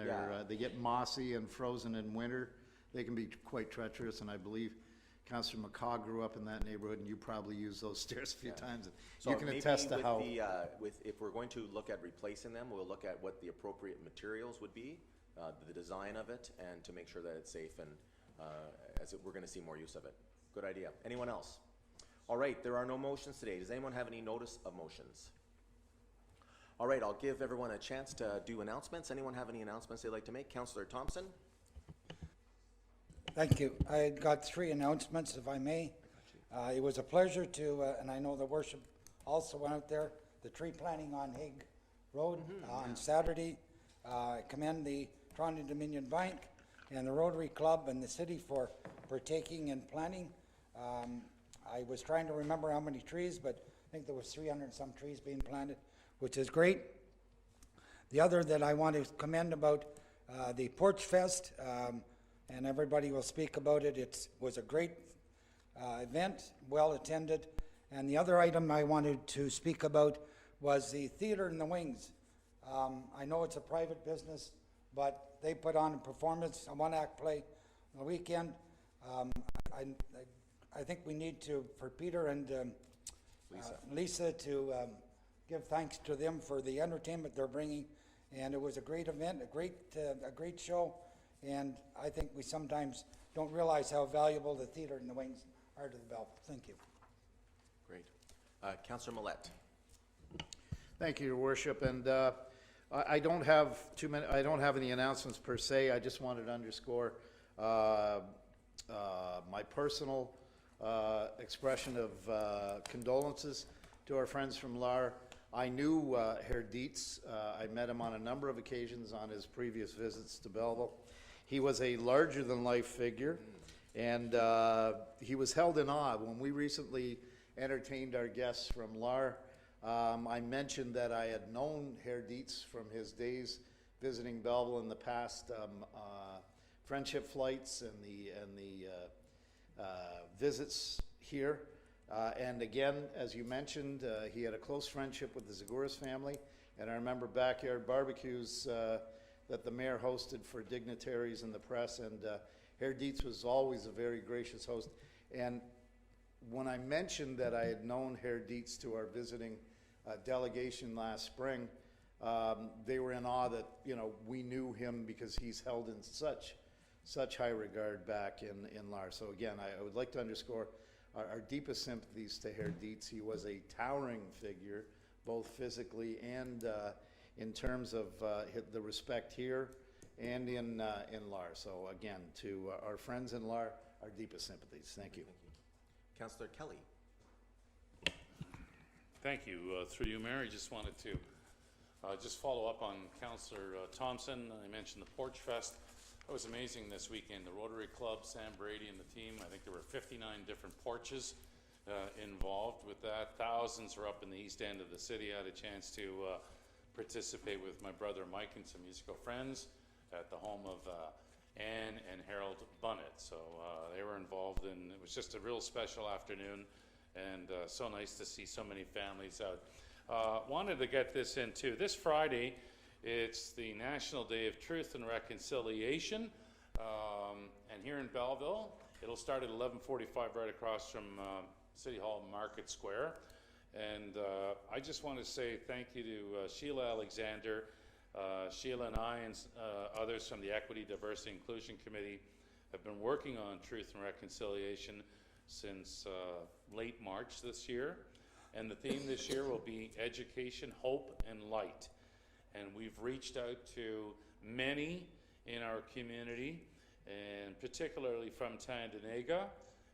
they get mossy and frozen in winter. They can be quite treacherous, and I believe Councillor McCaw grew up in that neighborhood, and you probably used those stairs a few times. So you can attest to how. If we're going to look at replacing them, we'll look at what the appropriate materials would be, the design of it, and to make sure that it's safe, and we're going to see more use of it. Good idea. Anyone else? All right, there are no motions today. Does anyone have any notice of motions? All right, I'll give everyone a chance to do announcements. Anyone have any announcements they'd like to make? Councillor Thompson? Thank you. I got 3 announcements, if I may. It was a pleasure to, and I know the worship also went out there, the tree planting on Hague Road on Saturday. I commend the Toronto Dominion Bank and the Rotary Club and the city for partaking in planting. I was trying to remember how many trees, but I think there was 300 and some trees being planted, which is great. The other that I want to commend about the Porch Fest, and everybody will speak about it. It was a great event, well attended. And the other item I wanted to speak about was the Theater in the Wings. I know it's a private business, but they put on a performance, a 1-act play on the weekend. I think we need to, for Peter and Lisa to give thanks to them for the entertainment they're bringing. And it was a great event, a great show. And I think we sometimes don't realize how valuable the Theater in the Wings are to the Belleville. Thank you. Great. Councillor Millette. Thank you, Your Worship. And I don't have I don't have any announcements per se. I just wanted to underscore my personal expression of condolences to our friends from Lahr. I knew Herr Dietz. I met him on a number of occasions on his previous visits to Belleville. He was a larger-than-life figure, and he was held in awe. When we recently entertained our guests from Lahr, I mentioned that I had known Herr Dietz from his days visiting Belleville in the past, friendship flights and the visits here. And again, as you mentioned, he had a close friendship with the Zaguris family, and I remember backyard barbecues that the mayor hosted for dignitaries and the press, and Herr Dietz was always a very gracious host. And when I mentioned that I had known Herr Dietz to our visiting delegation last spring, they were in awe that, we knew him because he's held in such high regard back in Lahr. So again, I would like to underscore our deepest sympathies to Herr Dietz. He was a towering figure, both physically and in terms of the respect here and in Lahr. So again, to our friends in Lahr, our deepest sympathies. Thank you. Thank you. Councillor Kelly. Thank you. Through you, Mayor, I just wanted to just follow up on Councillor Thompson. I mentioned the Porch Fest. That was amazing this weekend. The Rotary Club, Sam Brady and the team, I think there were 59 different porches involved with that. Thousands were up in the east end of the city. I had a chance to participate with my brother Mike and some musical friends at the home of Anne and Harold Bunnett. So they were involved, and it was just a real special afternoon, and so nice to see so many families out. wanted to get this in too. This Friday, it's the National Day of Truth and Reconciliation, and here in Belleville, it'll start at 11:45 right across from City Hall Market Square. And I just want to say thank you to Sheila Alexander. Sheila and I and others from the Equity, Diversity, Inclusion Committee have been working on truth and reconciliation since late March this year. And the theme this year will be education, hope, and light. And we've reached out to many in our community, and particularly from Tyendinaga.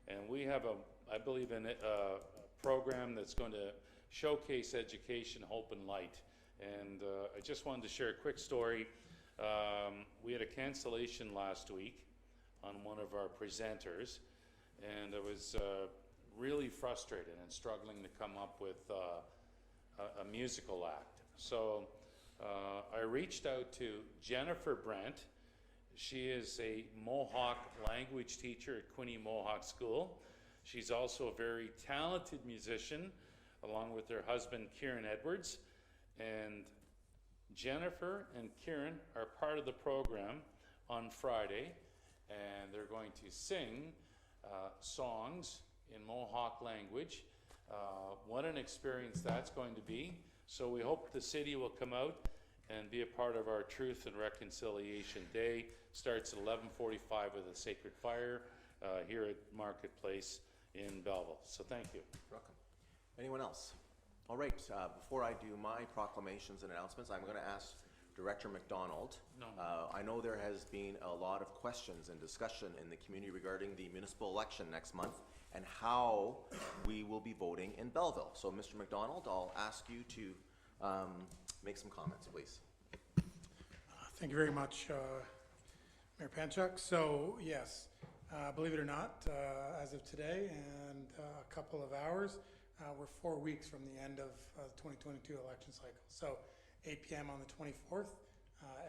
And we have I believe, a program that's going to showcase education, hope, and light. And I just wanted to share a quick story. We had a cancellation last week on one of our presenters, and I was really frustrated and struggling to come up with a musical act. So I reached out to Jennifer Brent. She is a Mohawk language teacher at Quinte Mohawk School. She's also a very talented musician, along with her husband, Kieran Edwards. And Jennifer and Kieran are part of the program on Friday, and they're going to sing songs in Mohawk language. What an experience that's going to be. So we hope the city will come out and be a part of our Truth and Reconciliation Day. Starts at 11:45 with a sacred fire here at Marketplace in Belleville. So thank you. Welcome. Anyone else? All right, before I do my proclamations and announcements, I'm going to ask Director McDonald. No. I know there has been a lot of questions and discussion in the community regarding the municipal election next month and how we will be voting in Belleville. So, Mr. McDonald, I'll ask you to make some comments, please. Thank you very much, Mayor Panchuk. So, yes, believe it or not, as of today and a couple of hours, we're 4 weeks from the end of the 2022 election cycle. So 8 p.m. on the 24th,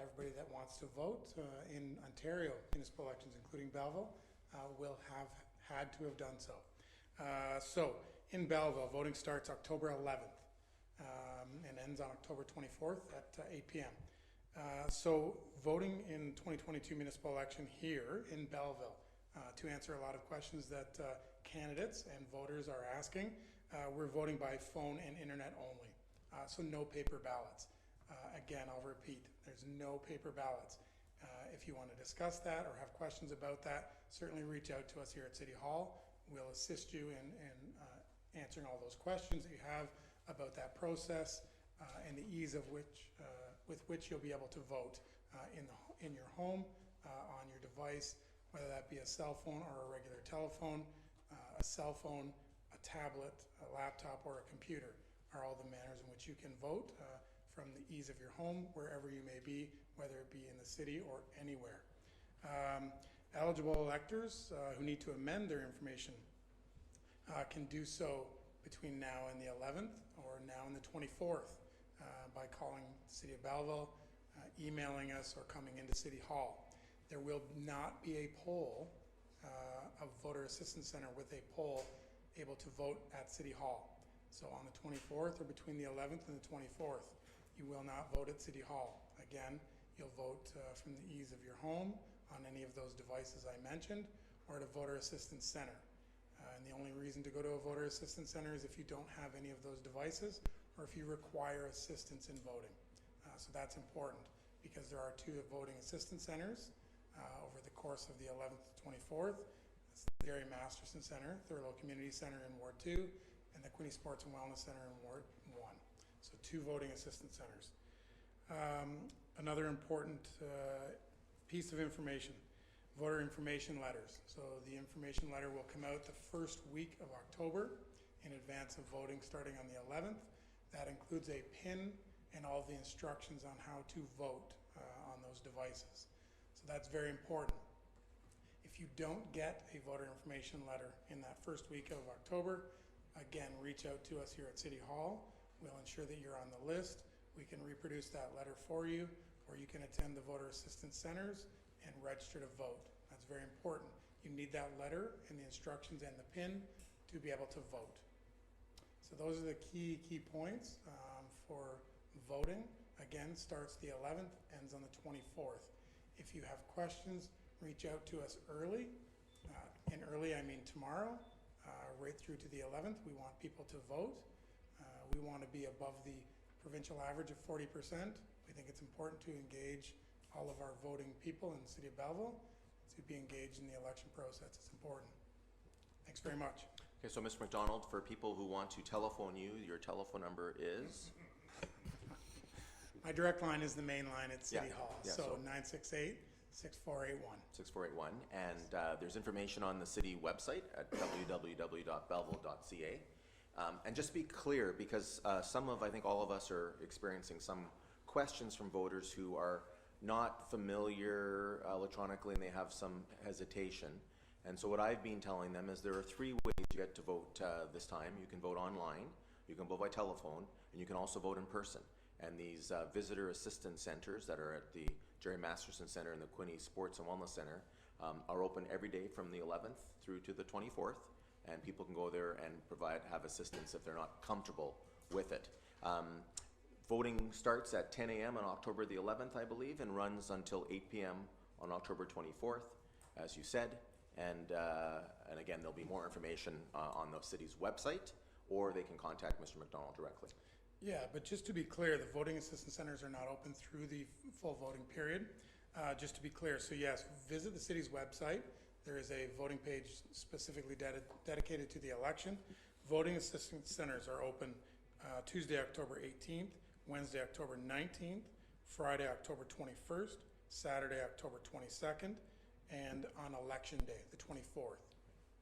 everybody that wants to vote in Ontario municipal elections, including Belleville, will have had to have done so. So in Belleville, voting starts October 11th and ends on October 24th at 8 p.m. So voting in 2022 municipal election here in Belleville, to answer a lot of questions that candidates and voters are asking, we're voting by phone and internet only, so no paper ballots. Again, I'll repeat, there's no paper ballots. If you want to discuss that or have questions about that, certainly reach out to us here at City Hall. We'll assist you in answering all those questions that you have about that process and the ease of with which you'll be able to vote in your home, on your device, whether that be a cell phone or a regular telephone. A cell phone, a tablet, a laptop, or a computer are all the manners in which you can vote from the ease of your home, wherever you may be, whether it be in the city or anywhere. Eligible electors who need to amend their information can do so between now and the 11th or now and the 24th by calling the City of Belleville, emailing us, or coming into City Hall. There will not be a poll, a voter assistance center with a poll able to vote at City Hall. So on the 24th or between the 11th and the 24th, you will not vote at City Hall. Again, you'll vote from the ease of your home on any of those devices I mentioned, or at a voter assistance center. And the only reason to go to a voter assistance center is if you don't have any of those devices or if you require assistance in voting. So that's important because there are 2 voting assistance centers over the course of the 11th to 24th. It's the Gary Masterson Center, Thurlow Community Center in Ward 2, and the Quinte Sports and Wellness Center in Ward 1. So 2 voting assistance centers. Another important piece of information, voter information letters. So the information letter will come out the first week of October in advance of voting starting on the 11th. That includes a PIN and all the instructions on how to vote on those devices. So that's very important. If you don't get a voter information letter in that first week of October, again, reach out to us here at City Hall. We'll ensure that you're on the list. We can reproduce that letter for you, or you can attend the voter assistance centers and register to vote. That's very important. You need that letter and the instructions and the PIN to be able to vote. So those are the key points. for voting, again, starts the 11th, ends on the 24th. If you have questions, reach out to us early. And early, I mean tomorrow, right through to the 11th. We want people to vote. We want to be above the provincial average of 40%. We think it's important to engage all of our voting people in the city of Belleville to be engaged in the election process. It's important. Thanks very much. Okay, so Mr. McDonald, for people who want to telephone you, your telephone number is? My direct line is the main line at City Yeah, Hall, yeah, so 968-6481. 6481, and there's information on the city website at www.belleville.ca. And just be clear, because I think all of us are experiencing some questions from voters who are not familiar electronically and they have some hesitation. And so what I've been telling them is there are 3 ways you get to vote this time. You can vote online, you can vote by telephone, and you can also vote in person. And these visitor assistance centers that are at the Jerry Masterson Center and the Quinny Sports and Wellness Center are open every day from the 11th through to the 24th, and people can go there and have assistance if they're not comfortable with it. Voting starts at 10 a.m. on October the 11th, I believe, and runs until 8 p.m. on October 24th, as you said. And again, there'll be more information on the city's website, or they can contact Mr. McDonald directly. Yeah, but just to be clear, the voting assistance centers are not open through the full voting period. Just to be clear, so yes, visit the city's website. There is a voting page specifically dedicated to the election. Voting assistance centers are open Tuesday, October 18th, Wednesday, October 19th, Friday, October 21st, Saturday, October 22nd, and on election day, the 24th.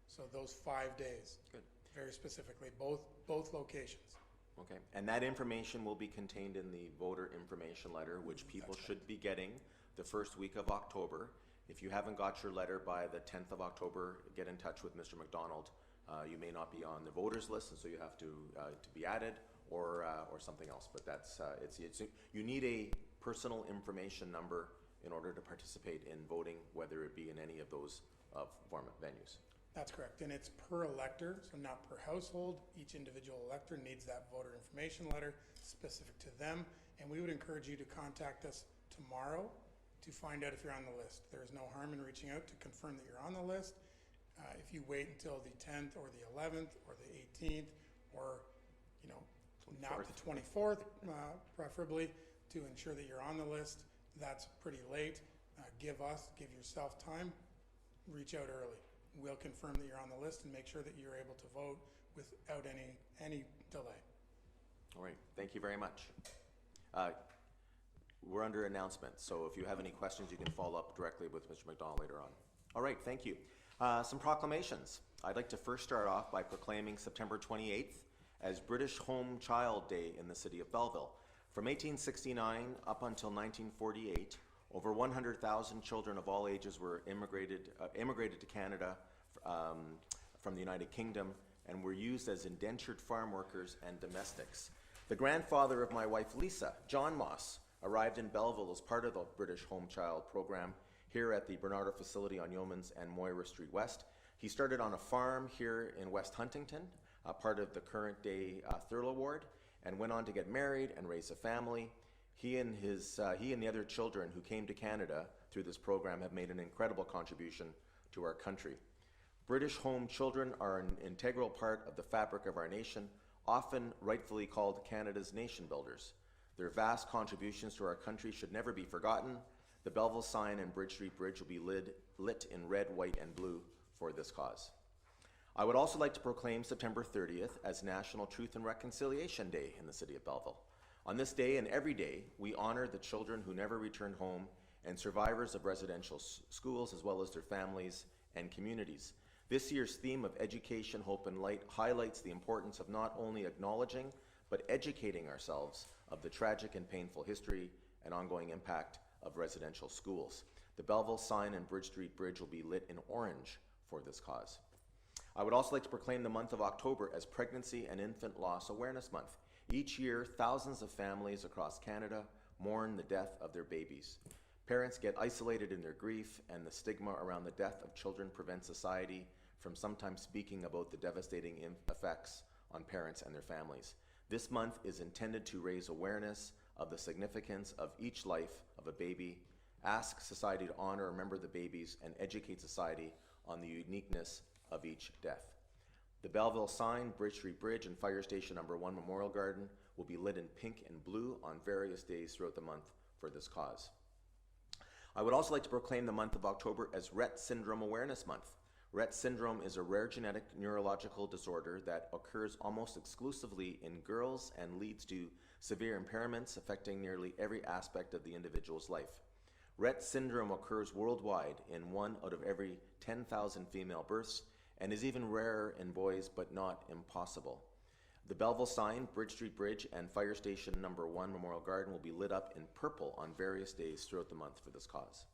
So those 5 days. Good. Very specifically, both locations. Okay, and that information will be contained in the voter information letter, which people should be getting the first week of October. If you haven't got your letter by the 10th of October, get in touch with Mr. McDonald. You may not be on the voters list, and so you have to be added, or something else. But that's you need a personal information number in order to participate in voting, whether it be in any of those venues. That's correct, and it's per elector, so not per household. Each individual elector needs that voter information letter specific to them, and we would encourage you to contact us tomorrow to find out if you're on the list. There is no harm in reaching out to confirm that you're on the list. If you wait until the 10th or the 11th or the 18th or, not the 24th, preferably, to ensure that you're on the list, that's pretty late. Give yourself time, reach out early. We'll confirm that you're on the list and make sure that you're able to vote without any delay. All right, thank you very much. We're under announcements, so if you have any questions, you can follow up directly with Mr. McDonald later on. All right, thank you. Some proclamations. I'd like to first start off by proclaiming September 28th as British Home Child Day in the city of Belleville. From 1869 up until 1948, over 100,000 children of all ages were immigrated to Canada from the United Kingdom and were used as indentured farm workers and domestics. The grandfather of my wife Lisa, John Moss, arrived in Belleville as part of the British Home Child program here at the Bernardo facility on Yeomans and Moira Street West. He started on a farm here in West Huntington, part of the current day Thurlow Ward, and went on to get married and raise a family. He and the other children who came to Canada through this program have made an incredible contribution to our country. British home children are an integral part of the fabric of our nation, often rightfully called Canada's nation builders. Their vast contributions to our country should never be forgotten. The Belleville sign and Bridge Street Bridge will be lit in red, white, and blue for this cause. I would also like to proclaim September 30th as National Truth and Reconciliation Day in the city of Belleville. On this day and every day, we honor the children who never returned home and survivors of residential schools, as well as their families and communities. This year's theme of education, hope, and light highlights the importance of not only acknowledging, but educating ourselves of the tragic and painful history and ongoing impact of residential schools. The Belleville sign and Bridge Street Bridge will be lit in orange for this cause. I would also like to proclaim the month of October as Pregnancy and Infant Loss Awareness Month. Each year, thousands of families across Canada mourn the death of their babies. Parents get isolated in their grief, and the stigma around the death of children prevents society from sometimes speaking about the devastating effects on parents and their families. This month is intended to raise awareness of the significance of each life of a baby, ask society to honor and remember the babies, and educate society on the uniqueness of each death. The Belleville sign, Bridge Street Bridge, and Fire Station Number 1 Memorial Garden will be lit in pink and blue on various days throughout the month for this cause. I would also like to proclaim the month of October as Rett Syndrome Awareness Month. Rett syndrome is a rare genetic neurological disorder that occurs almost exclusively in girls and leads to severe impairments affecting nearly every aspect of the individual's life. Rett syndrome occurs worldwide in 1 out of every 10,000 female births and is even rarer in boys, but not impossible. The Belleville sign, Bridge Street Bridge, and Fire Station Number 1 Memorial Garden will be lit up in purple on various days throughout the month for this cause.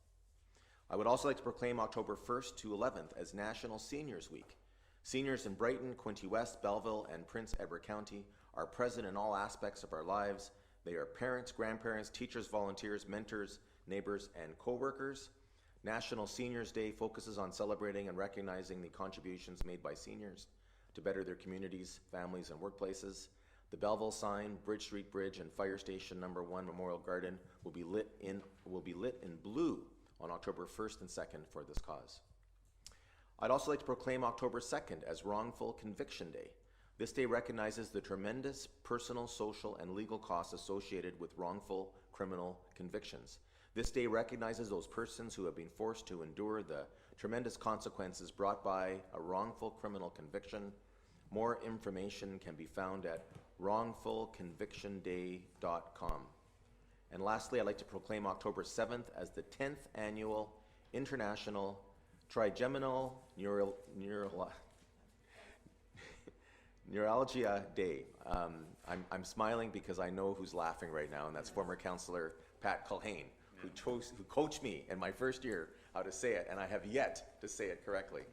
I would also like to proclaim October 1st to 11th as National Seniors Week. Seniors in Brighton, Quinte West, Belleville, and Prince Edward County are present in all aspects of our lives. They are parents, grandparents, teachers, volunteers, mentors, neighbors, and co-workers. National Seniors Day focuses on celebrating and recognizing the contributions made by seniors to better their communities, families, and workplaces. The Belleville sign, Bridge Street Bridge, and Fire Station Number 1 Memorial Garden will be lit in blue on October 1st and 2nd for this cause. I'd also like to proclaim October 2nd as Wrongful Conviction Day. This day recognizes the tremendous personal, social, and legal costs associated with wrongful criminal convictions. This day recognizes those persons who have been forced to endure the tremendous consequences brought by a wrongful criminal conviction. More information can be found at wrongfulconvictionday.com. And lastly, I'd like to proclaim October 7th as the 10th Annual International Trigeminal Neuralgia Day. I'm smiling because I know who's laughing right now, and that's former Councillor Pat Culhane, who coached me in my first year how to say it, and I have yet to say it correctly.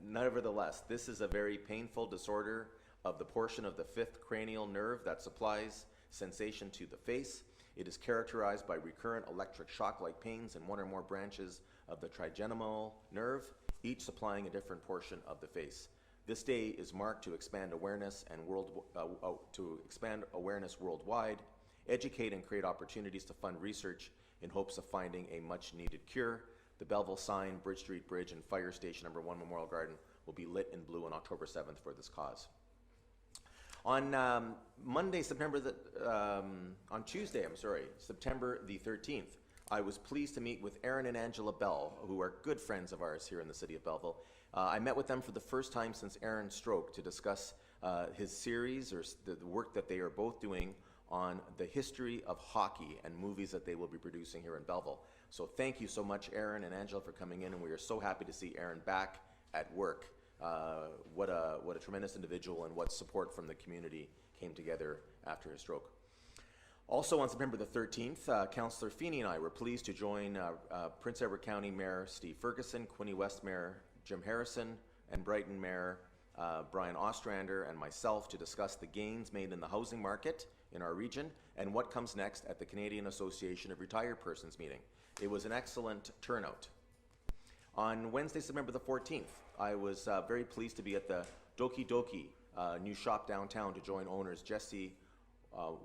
Nevertheless, this is a very painful disorder of the portion of the 5th cranial nerve that supplies sensation to the face. It is characterized by recurrent electric shock-like pains in 1 or more branches of the trigeminal nerve, each supplying a different portion of the face. This day is marked to expand awareness worldwide, educate and create opportunities to fund research in hopes of finding a much-needed cure. The Belleville sign, Bridge Street Bridge, and Fire Station Number 1 Memorial Garden will be lit in blue on October 7th for this cause. On Tuesday, September the 13th, I was pleased to meet with Aaron and Angela Bell, who are good friends of ours here in the city of Belleville. I met with them for the first time since Aaron's stroke to discuss his series, or the work that they are both doing on the history of hockey and movies that they will be producing here in Belleville. So thank you so much, Aaron and Angela, for coming in, and we are so happy to see Aaron back at work. What a tremendous individual, and what support from the community came together after his stroke. Also on September the 13th, Councillor Feeney and I were pleased to join Prince Edward County Mayor Steve Ferguson, Quinte West Mayor Jim Harrison, and Brighton Mayor Brian Ostrander and myself to discuss the gains made in the housing market in our region and what comes next at the Canadian Association of Retired Persons meeting. It was an excellent turnout. On Wednesday, September the 14th, I was very pleased to be at the Doki Doki new shop downtown to join owners Jesse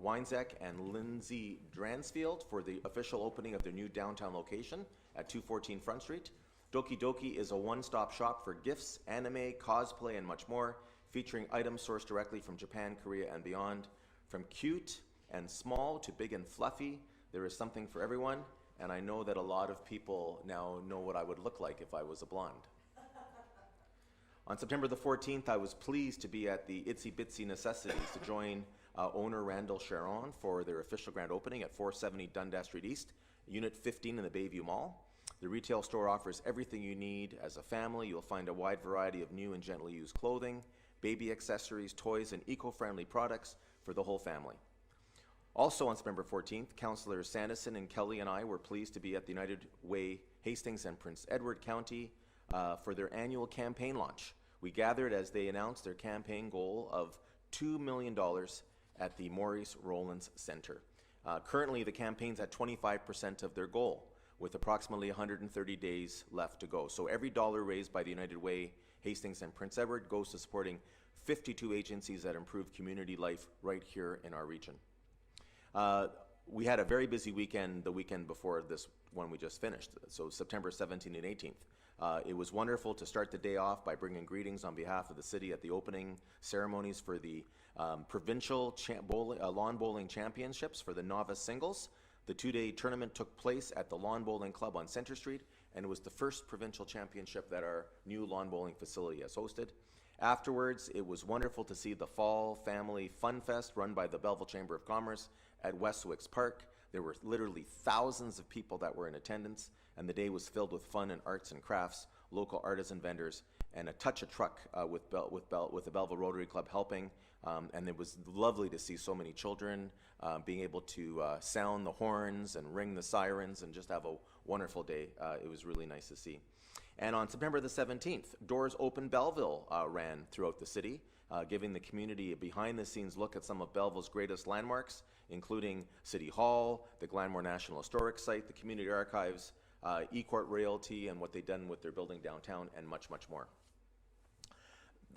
Weinzek and Lindsay Dransfield for the official opening of their new downtown location at 214 Front Street. Doki Doki is a one-stop shop for gifts, anime, cosplay, and much more, featuring items sourced directly from Japan, Korea, and beyond. From cute and small to big and fluffy, there is something for everyone, and I know that a lot of people now know what I would look like if I was a blonde. On September the 14th, I was pleased to be at the Itsy Bitsy Necessities to join owner Randall Sharon for their official grand opening at 470 Dundas Street East, Unit 15 in the Bayview Mall. The retail store offers everything you need as a family. You'll find a wide variety of new and gently used clothing, baby accessories, toys, and eco-friendly products for the whole family. Also on September 14th, Councillors Sanderson and Kelly and I were pleased to be at the United Way, Hastings and Prince Edward County for their annual campaign launch. We gathered as they announced their campaign goal of $2 million at the Maurice Rowlands Centre. Currently, the campaign's at 25% of their goal, with approximately 130 days left to go. So every dollar raised by the United Way, Hastings and Prince Edward goes to supporting 52 agencies that improve community life right here in our region. We had a very busy weekend the weekend before this one we just finished, so September 17th and 18th. It was wonderful to start the day off by bringing greetings on behalf of the city at the opening ceremonies for the Provincial Lawn Bowling Championships for the Novice Singles. The two-day tournament took place at the Lawn Bowling Club on Centre Street, and it was the first provincial championship that our new lawn bowling facility has hosted. Afterwards, it was wonderful to see the Fall Family Fun Fest run by the Belleville Chamber of Commerce at Westwicks Park. There were literally thousands of people that were in attendance, and the day was filled with fun and arts and crafts, local artisan vendors, and a touch of truck with the Belleville Rotary Club helping. And it was lovely to see so many children being able to sound the horns and ring the sirens and just have a wonderful day. It was really nice to see. And on September the 17th, Doors Open Belleville ran throughout the city, giving the community a behind-the-scenes look at some of Belleville's greatest landmarks, including City Hall, the Glanmore National Historic Site, the Community Archives, E-Court Realty, and what they've done with their building downtown, and much, much more.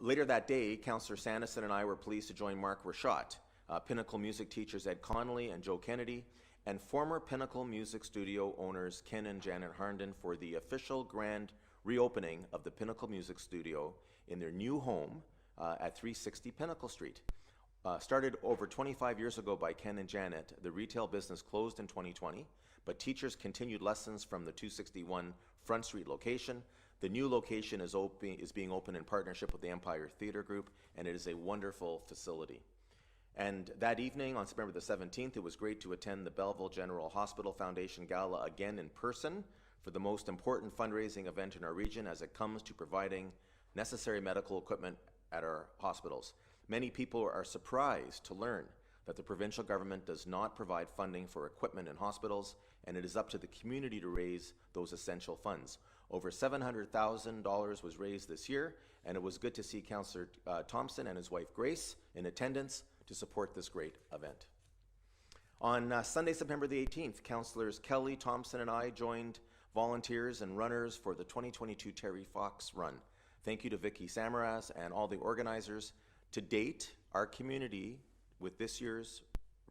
Later that day, Councillor Sanderson and I were pleased to join Mark Rashot, Pinnacle music teachers Ed Connolly and Joe Kennedy, and former Pinnacle Music Studio owners Ken and Janet Harnden for the official grand reopening of the Pinnacle Music Studio in their new home at 360 Pinnacle Street. Started over 25 years ago by Ken and Janet, the retail business closed in 2020, but teachers continued lessons from the 261 Front Street location. The new location is being opened in partnership with the Empire Theatre Group, and it is a wonderful facility. And that evening, on September the 17th, it was great to attend the Belleville General Hospital Foundation Gala again in person for the most important fundraising event in our region as it comes to providing necessary medical equipment at our hospitals. Many people are surprised to learn that the provincial government does not provide funding for equipment in hospitals, and it is up to the community to raise those essential funds. Over $700,000 was raised this year, and it was good to see Councillor Thompson and his wife Grace in attendance to support this great event. On Sunday, September the 18th, Councillors Kelly, Thompson, and I joined volunteers and runners for the 2022 Terry Fox Run. Thank you to Vicky Samaras and all the organizers. To date, our community, with this year's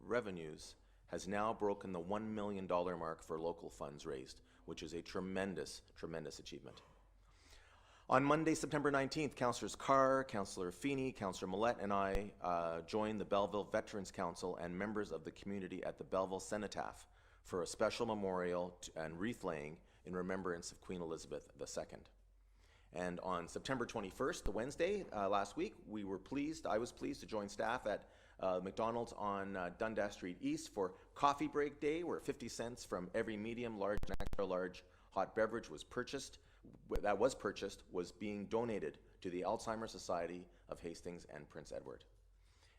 revenues, has now broken the $1 million mark for local funds raised, which is a tremendous, tremendous achievement. On Monday, September 19th, Councillors Carr, Councillor Feeney, Councillor Millette, and I joined the Belleville Veterans Council and members of the community at the Belleville Cenotaph for a special memorial and wreath laying in remembrance of Queen Elizabeth II. And on September 21st, the Wednesday, last week, I was pleased to join staff at McDonald's on Dundas Street East for Coffee Break Day, where 50 cents from every medium, large, and extra large hot beverage was being donated to the Alzheimer's Society of Hastings and Prince Edward.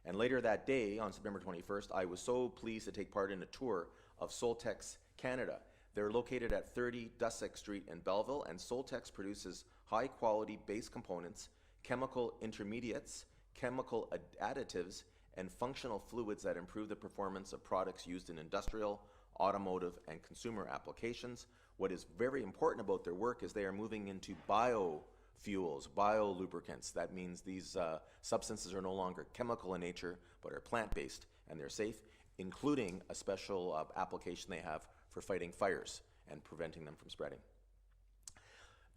And later that day, on September 21st, I was so pleased to take part in a tour of Soltex Canada. They're located at 30 Dussex Street in Belleville, and Soltex produces high-quality base components, chemical intermediates, chemical additives, and functional fluids that improve the performance of products used in industrial, automotive, and consumer applications. What is very important about their work is they are moving into biofuels, biolubricants. That means these substances are no longer chemical in nature, but are plant-based, and they're safe, including a special application they have for fighting fires and preventing them from spreading.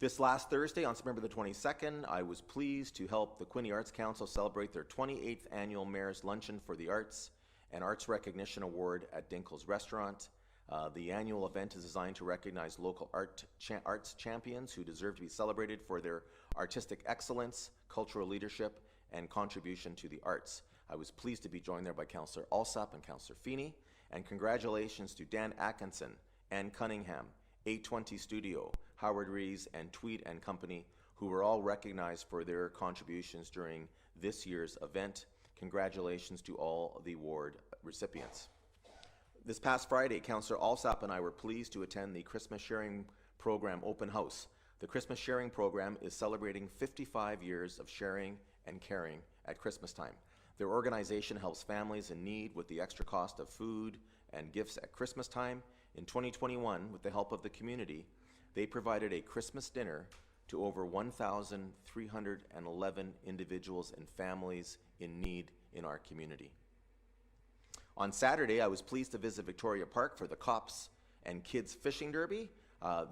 This last Thursday, on September the 22nd, I was pleased to help the Quinte Arts Council celebrate their 28th annual Mayor's Luncheon for the Arts and Arts Recognition Award at Dinkle's Restaurant. The annual event is designed to recognize local arts champions who deserve to be celebrated for their artistic excellence, cultural leadership, and contribution to the arts. I was pleased to be joined there by Councillor Alsop and Councillor Feeney, and congratulations to Dan Atkinson, Ann Cunningham, 820 Studio, Howard Rees, and Tweed and Company, who were all recognized for their contributions during this year's event. Congratulations to all the award recipients. This past Friday, Councillor Alsop and I were pleased to attend the Christmas Sharing Program Open House. The Christmas Sharing Program is celebrating 55 years of sharing and caring at Christmas time. Their organization helps families in need with the extra cost of food and gifts at Christmas time. In 2021, with the help of the community, they provided a Christmas dinner to over 1,311 individuals and families in need in our community. On Saturday, I was pleased to visit Victoria Park for the Cops and Kids Fishing Derby.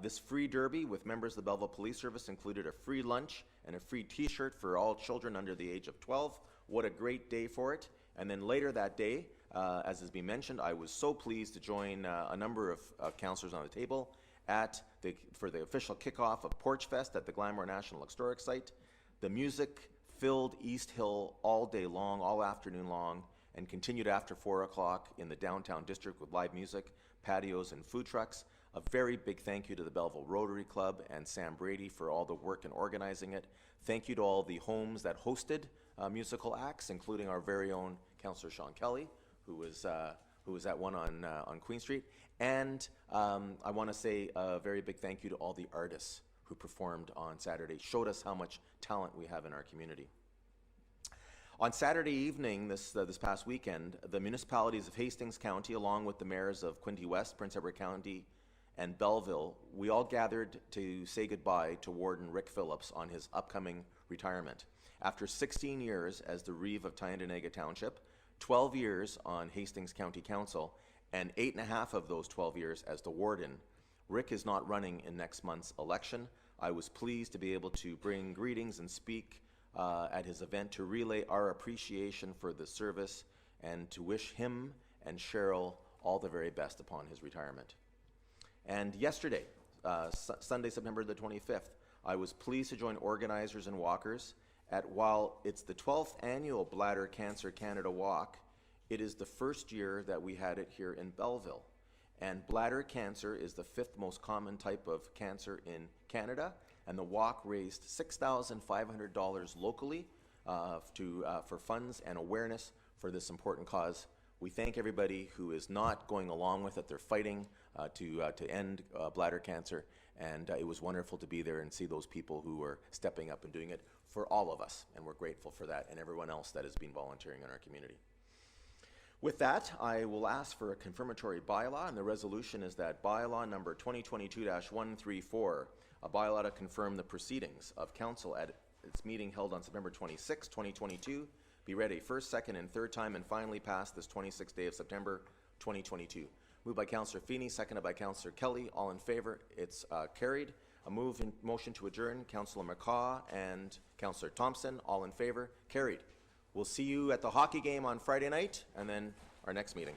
This free derby with members of the Belleville Police Service included a free lunch and a free t-shirt for all children under the age of 12. What a great day for it. And then later that day, as has been mentioned, I was so pleased to join a number of councillors on the table for the official kickoff of Porch Fest at the Glamorgan National Historic Site. The music filled East Hill all day long, all afternoon long, and continued after 4 o'clock in the downtown district with live music, patios, and food trucks. A very big thank you to the Belleville Rotary Club and Sam Brady for all the work in organizing it. Thank you to all the homes that hosted musical acts, including our very own Councillor Sean Kelly, who was at one on Queen Street. And I want to say a very big thank you to all the artists who performed on Saturday, showed us how much talent we have in our community. On Saturday evening, this past weekend, the municipalities of Hastings County, along with the mayors of Quinte West, Prince Edward County, and Belleville, we all gathered to say goodbye to Warden Rick Phillips on his upcoming retirement. After 16 years as the Reeve of Tyendinaga Township, 12 years on Hastings County Council, and 8.5 of those 12 years as the warden, Rick is not running in next month's election. I was pleased to be able to bring greetings and speak at his event to relay our appreciation for the service and to wish him and Cheryl all the very best upon his retirement. And yesterday, Sunday, September the 25th, I was pleased to join organizers and walkers while it's the 12th annual Bladder Cancer Canada Walk, it is the first year that we had it here in Belleville. And bladder cancer is the 5th most common type of cancer in Canada, and the walk raised $6,500 locally for funds and awareness for this important cause. We thank everybody who is not going along with it. They're fighting to end bladder cancer, and it was wonderful to be there and see those people who are stepping up and doing it for all of us, and we're grateful for that and everyone else that has been volunteering in our community. With that, I will ask for a confirmatory bylaw, and the resolution is that bylaw number 2022-134, a bylaw to confirm the proceedings of council at its meeting held on September 26, 2022, be read a first, second, and third time and finally passed this 26th day of September 2022. Moved by Councillor Feeney, seconded by Councillor Kelly. All in favor? It's carried. A motion to adjourn, Councillor McCaw and Councillor Thompson. All in favor? Carried. We'll see you at the hockey game on Friday night and then our next meeting.